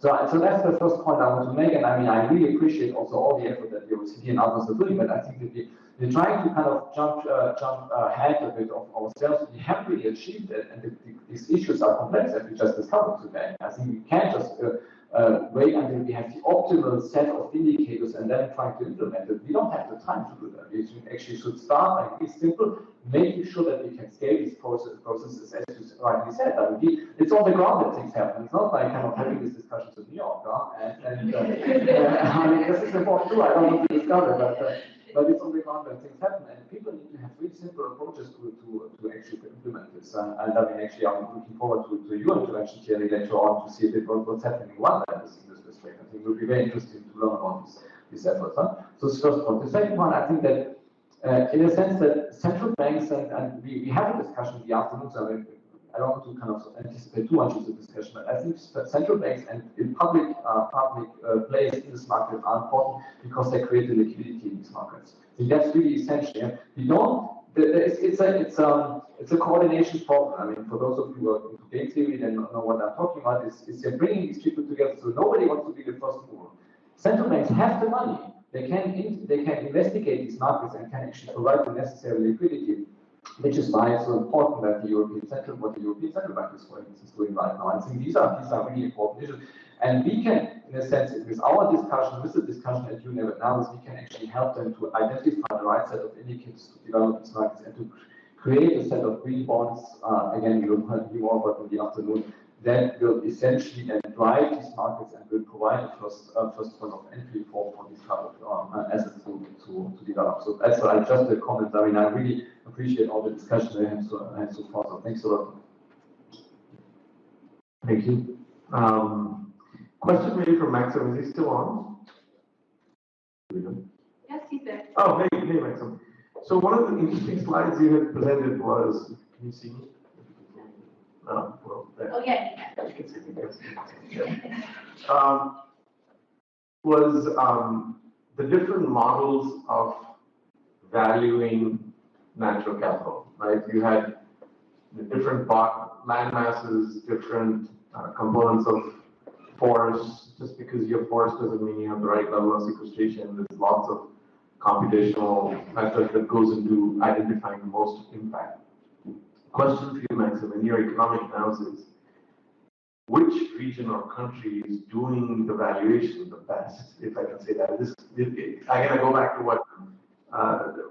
So that's the first point I want to make, and I mean, I really appreciate also all the effort that the OECD and others are doing, but I think that we're trying to kind of jump ahead a bit of ourselves. We haven't really achieved it, and these issues are complex, as we just discovered today. I think we can't just wait until we have the optimal set of indicators and then trying to implement it. We don't have the time to do that. We actually should start by being simple, making sure that we can scale these processes, as you rightly said. I mean, it's on the ground that things happen. It's not like kind of having these discussions in New York. I mean, this is important too. I don't want to discuss it, but it's on the ground that things happen, and people need to have really simple approaches to actually implement this. And I mean, actually, I'm looking forward to your intervention, Thierry, later on to see a bit what's happening in one in this respect. I think it will be very interesting to learn about these efforts. So that's the first point. The second one, I think that in a sense that central banks, and we have a discussion in the afternoon, so I don't want to kind of anticipate too much of the discussion, but I think central banks and in public players in this market are important because they create the liquidity in these markets. I think that's really essential. We don't. It's a coordination problem. I mean, for those of you who are into game theory, then know what I'm talking about. Is they're bringing these people together. So nobody wants to be the first mover. Central banks have the money. They can investigate these markets and can actually provide the necessary liquidity, which is why it's so important that the European Central Bank is, for instance, doing right now. I think these are really important issues. And we can, in a sense, with our discussion, with the discussion at UNEP now, we can actually help them to identify the right set of indicators to develop these markets and to create a set of green bonds. Again, we will hear more about in the afternoon. That will essentially then drive these markets and will provide a first point of entry for these type of assets to develop. So that's just a comment. I mean, I really appreciate all the discussion we had so far. So thanks a lot. Thank you. Question maybe for Maxim. Is he still on? Yes, he's there. Oh, hey, Maxim. So one of the interesting slides you had presented was, can you see me? Oh, well, there. Oh, yeah. You can see me. Was the different models of valuing natural capital, right? You had the different land masses, different components of forests. Just because you have forest doesn't mean you have the right level of sequestration. There's lots of computational method that goes into identifying the most impact. Question for you, Maxim, in your economic analysis, which region or country is doing the valuation the best, if I can say that? I'm going to go back to what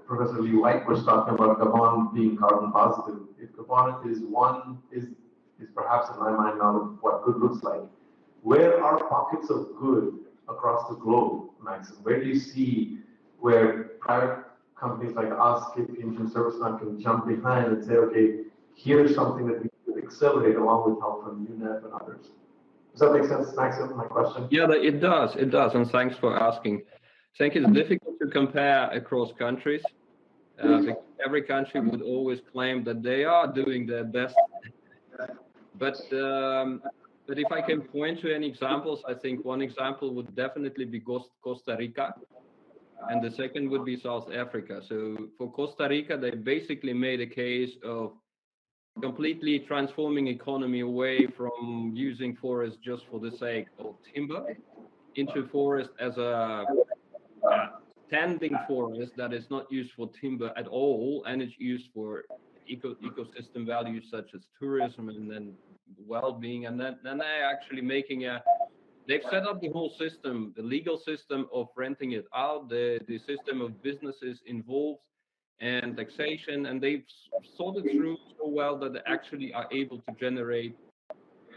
Professor Lee White was talking about Gabon being carbon positive. If Gabon is perhaps in my mind not what good looks like, where are pockets of good across the globe, Maxim? Where do you see where private companies like us, KPMG and ServiceNow can jump behind and say, okay, here's something that we could accelerate along with help from UNEP and others? Does that make sense, Maxim, my question? Yeah, it does, and thanks for asking. I think it's difficult to compare across countries. Because every country would always claim that they are doing their best. But if I can point to any examples, I think one example would definitely be Costa Rica. and the second would be South Africa. So for Costa Rica, they basically made a case of completely transforming economy away from using forest just for the sake of timber into forest as a standing forest that is not used for timber at all, and it's used for ecosystem values such as tourism and then well-being. And then they're actually making they've set up the whole system, the legal system of renting it out, the system of businesses involved, and taxation, and they've thought it through so well that they actually are able to generate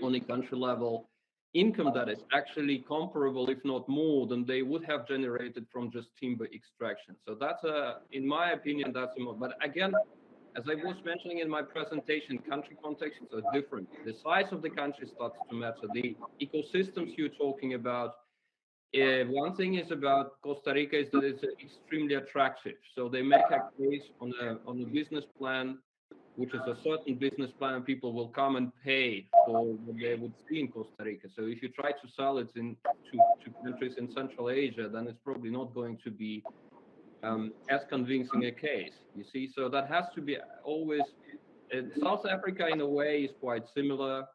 on a country level income that is actually comparable, if not more, than they would have generated from just timber extraction. So that's in my opinion, but again, as I was mentioning in my presentation, country contexts are different. The size of the country starts to matter. The ecosystems you're talking about, one thing is about Costa Rica is that it's extremely attractive. So they make a case on a business plan, which is a certain business plan, people will come and pay for what they would see in Costa Rica. So if you try to sell it to countries in Central Asia, then it's probably not going to be as convincing a case, you see. So that has to be always, South Africa in a way is quite similar.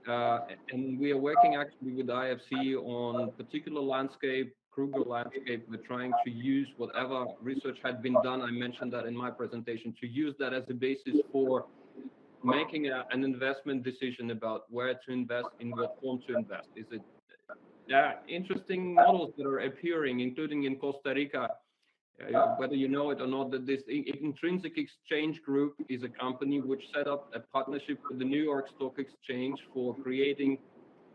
And we are working actually with IFC on particular landscape, Kruger landscape. We're trying to use whatever research had been done. I mentioned that in my presentation, to use that as a basis for making an investment decision about where to invest, in what form to invest. Is it interesting models that are appearing, including in Costa Rica, whether you know it or not, that this Intrinsic Exchange Group is a company which set up a partnership with the New York Stock Exchange for creating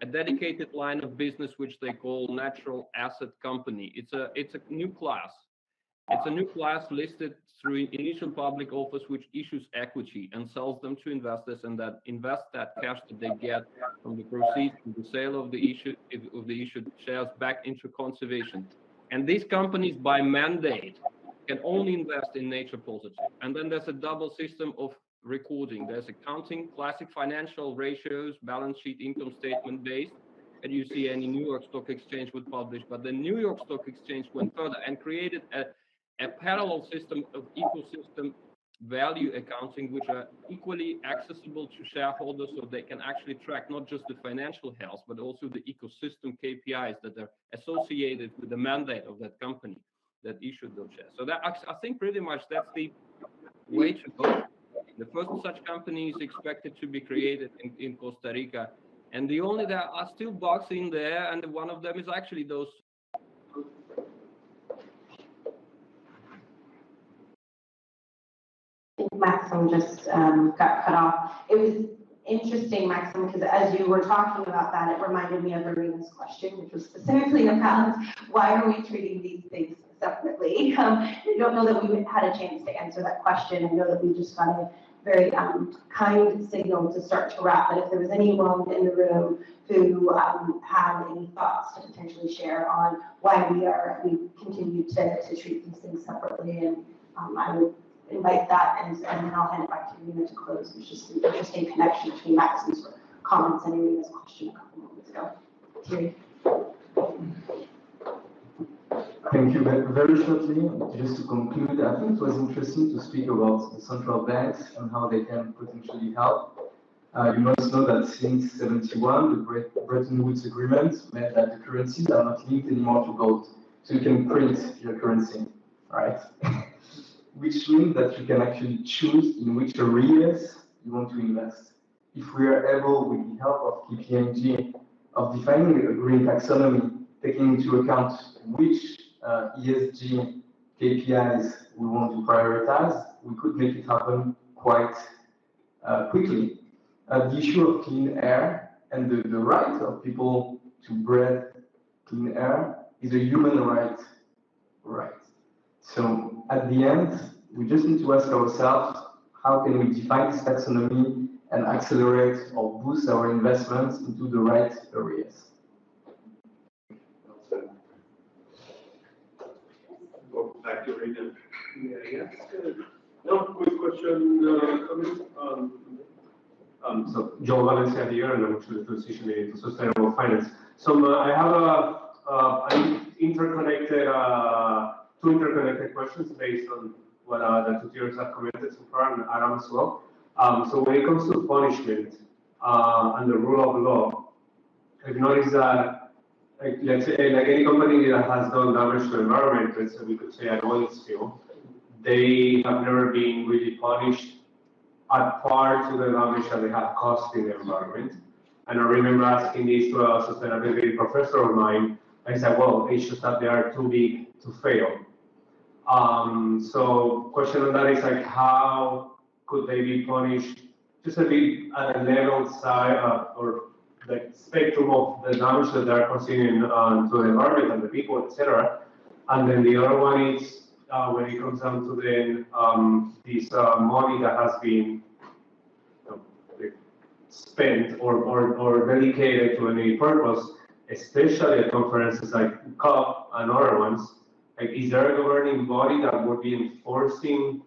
a dedicated line of business which they call natural asset company. It's a new class. It's a new class listed through initial public offers, which issues equity and sells them to investors, and that invest that cash that they get from the proceeds from the sale of the issued shares back into conservation. And these companies, by mandate, can only invest in nature positive. And then there's a double system of recording. There's accounting, classic financial ratios, balance sheet, income statement based, and you see any New York Stock Exchange would publish. But the New York Stock Exchange went further and created a parallel system of ecosystem value accounting, which are equally accessible to shareholders, so they can actually track not just the financial health, but also the ecosystem KPIs that are associated with the mandate of that company that issued those shares. So that, I think pretty much that's the way to go. The first such company is expected to be created in Costa Rica. And there are still bugs in there, and one of them is actually those. Maxim just got cut off. It was interesting, Maxim, because as you were talking about that, it reminded me of Irina's question, which was specifically about why are we treating these things separately? I don't know that we had a chance to answer that question. I know that we just got a very kind signal to start to wrap, but if there was anyone in the room who had any thoughts to potentially share on why we continue to treat these things separately, and I would invite that, and then I'll hand it back to Irina to close. It was just an interesting connection between Maxim's comments and Irina's question a couple moments ago. Thierry. Thank you. Very shortly, just to conclude, I think it was interesting to speak about the central banks and how they can potentially help. You must know that since 1971, the Bretton Woods Agreement meant that the currencies are not linked anymore to gold. So you can print your currency, right? Which means that you can actually choose in which areas you want to invest. If we are able, with the help of KPMG, of defining a green taxonomy, taking into account which ESG KPIs we want to prioritize, we could make it happen quite quickly. The issue of clean air and the right of people to breathe clean air is a human right. So at the end, we just need to ask ourselves, how can we define this taxonomy and accelerate or boost our investments into the right areas? Go back to Irina. Yeah. No, quick question. So Joe Valencia here, and I'm actually transitioning into sustainable finance. So I have an interconnected two interconnected questions based on what the two theories have commented so far, and Adam as well. So when it comes to punishment and the rule of law, I've noticed that, like, let's say, like any company that has done damage to the environment, let's say we could say an oil spill, they have never been really punished at par to the damage that they have caused in the environment. And I remember asking this to a sustainability professor of mine. I said, well, it's just that they are too big to fail. So question on that is like, how could they be punished just a bit at a level side or the spectrum of the damage that they're causing to the environment and the people, etc. And then the other one is when it comes down to then this money that has been spent or dedicated to any purpose, especially at conferences like COP and other ones. Like, is there a governing body that would be enforcing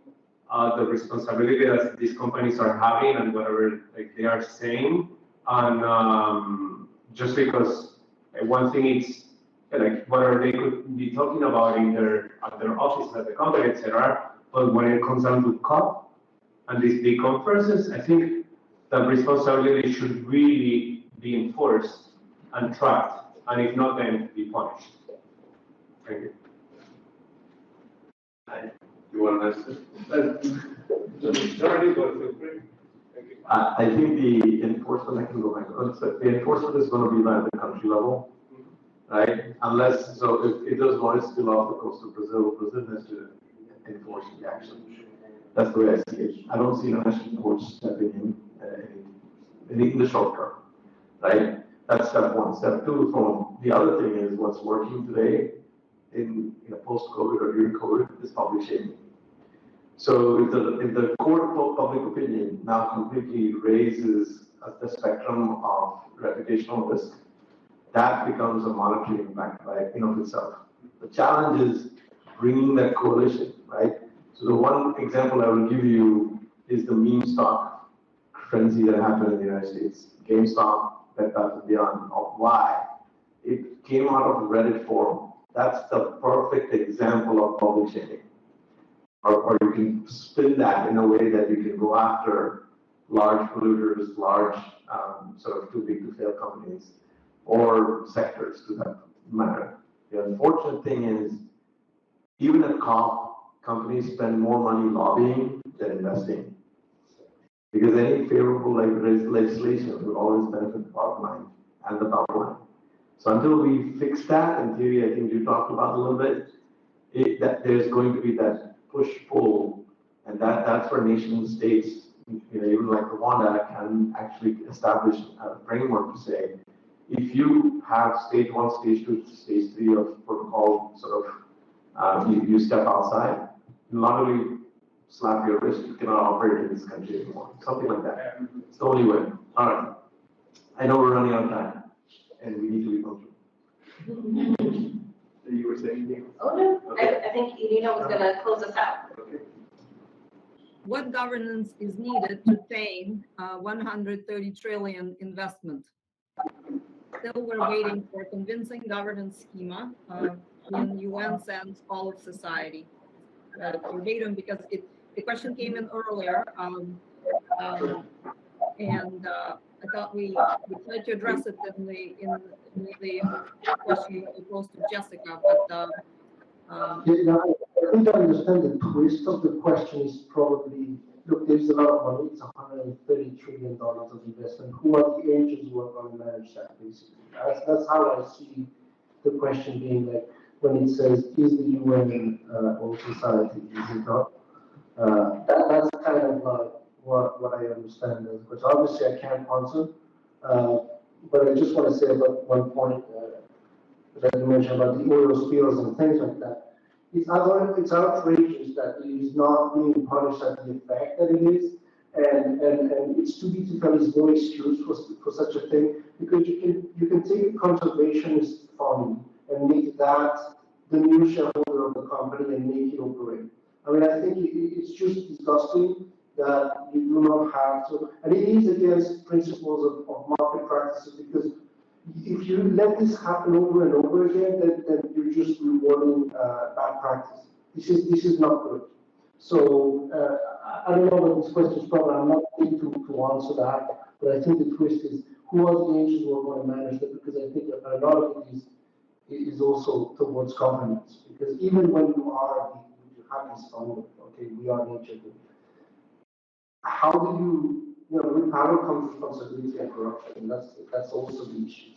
the responsibility that these companies are having and whatever like they are saying? And just because one thing is like whatever they could be talking about in at their office at the company, etc. But when it comes down to COP and these big conferences, I think that responsibility should really be enforced and tracked, and if not, then be punished. Thank you. You want to answer? Thierry, but feel free. I think the enforcement, I can go back. The enforcement is going to be at the country level, right? Unless, so if there's noise still off the coast of Brazil, Brazil has to enforce the action. That's the way I see it. I don't see national courts stepping in the short term, right? That's step one. Step two, from the other thing is what's working today in a post-COVID or during COVID is public shaming. So if the court of public opinion now completely raises the spectrum of reputational risk, that becomes a monetary impact in of itself. The challenge is bringing that coalition, right? So the one example I will give you is the meme stock frenzy that happened in the United States. GameStop, Bed Bath & Beyond, of why it came out of Reddit forum. That's the perfect example of public shaming. Or you can spin that in a way that you can go after large polluters, large sort of too big to fail companies, or sectors to that matter. The unfortunate thing is, even at COP, companies spend more money lobbying than investing. Because any favorable legislation will always benefit the bottom line and the top line. So until we fix that, in theory, I think you talked about a little bit, that there's going to be that push-pull, and that's where nation states, even like Rwanda, can actually establish a framework to say, if you have stage 1, stage 2, stage 3 of protocol, sort of, you step outside, not only slap your wrist, you cannot operate in this country anymore. Something like that. It's the only way. All right. I know we're running out of time, and we need to be punctual. You were saying anything? Oh, no. Okay. I think Irina was going to close us out. Okay. What governance is needed to tame 130 trillion investment? Still, we're waiting for a convincing governance schema in UN sense, all of society. Verbatim, because the question came in earlier, and I thought we tried to address it in the question that was posed to Jessica, but I think I understand the twist of the question is probably, look, there's a lot of money, it's $130 trillion of investment. Who are the angels who are going to manage that, basically? That's how I see the question being, like, when it says, is the UN or society, is it not? That's kind of what I understand as, because obviously I can't answer, but I just want to say about one point that you mentioned about the oil spills and things like that. It's outrageous that it is not being punished at the effect that it is, and it's too big to fail is no excuse for such a thing, because you can take a conservationist fund and make that the new shareholder of the company and make it operate. I mean, I think it's just disgusting that you do not have to, and it is against principles of market practices, because if you let this happen over and over again, then you're just rewarding bad practice. This is not good. So I don't know what this question is from. I'm not going to answer that, but I think the twist is who are the agencies who are going to manage that, because I think a lot of it is also towards governments, because even when you have this fund, okay, we are nature good. How do with power comes responsibility and corruption, and that's also the issue.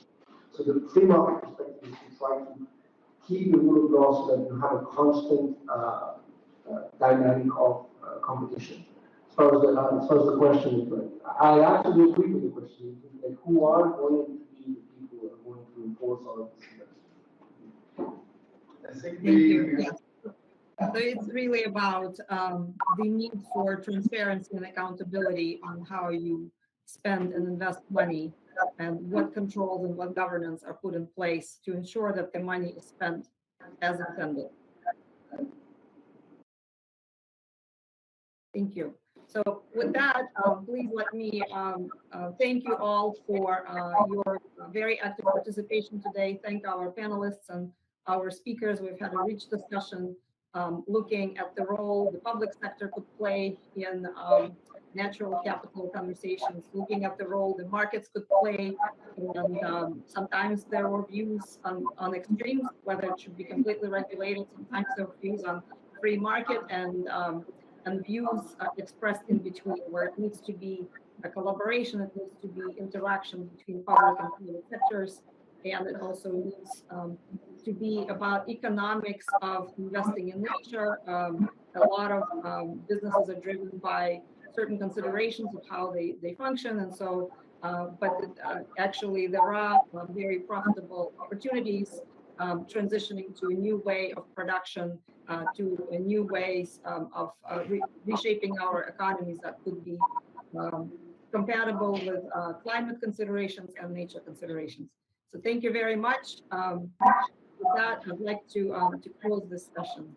So the free market perspective is to try to keep the rule of law so that you have a constant dynamic of competition. As far as the question is, I actually agree with the question. Like, who are going to be the people who are going to enforce all of this? I think Thank you. Yes. So it's really about the need for transparency and accountability on how you spend and invest money, and what controls and what governance are put in place to ensure that the money is spent as intended. Thank you. So with that, please let me thank you all for your very active participation today. Thank our panelists and our speakers. We've had a rich discussion looking at the role the public sector could play in natural capital conversations, looking at the role the markets could play, and sometimes there were views on extremes, whether it should be completely regulated. Sometimes there were views on free market, and views expressed in between, where it needs to be a collaboration, it needs to be interaction between public and private sectors, and it also needs to be about economics of investing in nature. A lot of businesses are driven by certain considerations of how they function, and so, actually there are very profitable opportunities transitioning to a new way of production, to new ways of reshaping our economies that could be compatible with climate considerations and nature considerations. So thank you very much. With that, I'd like to close this session.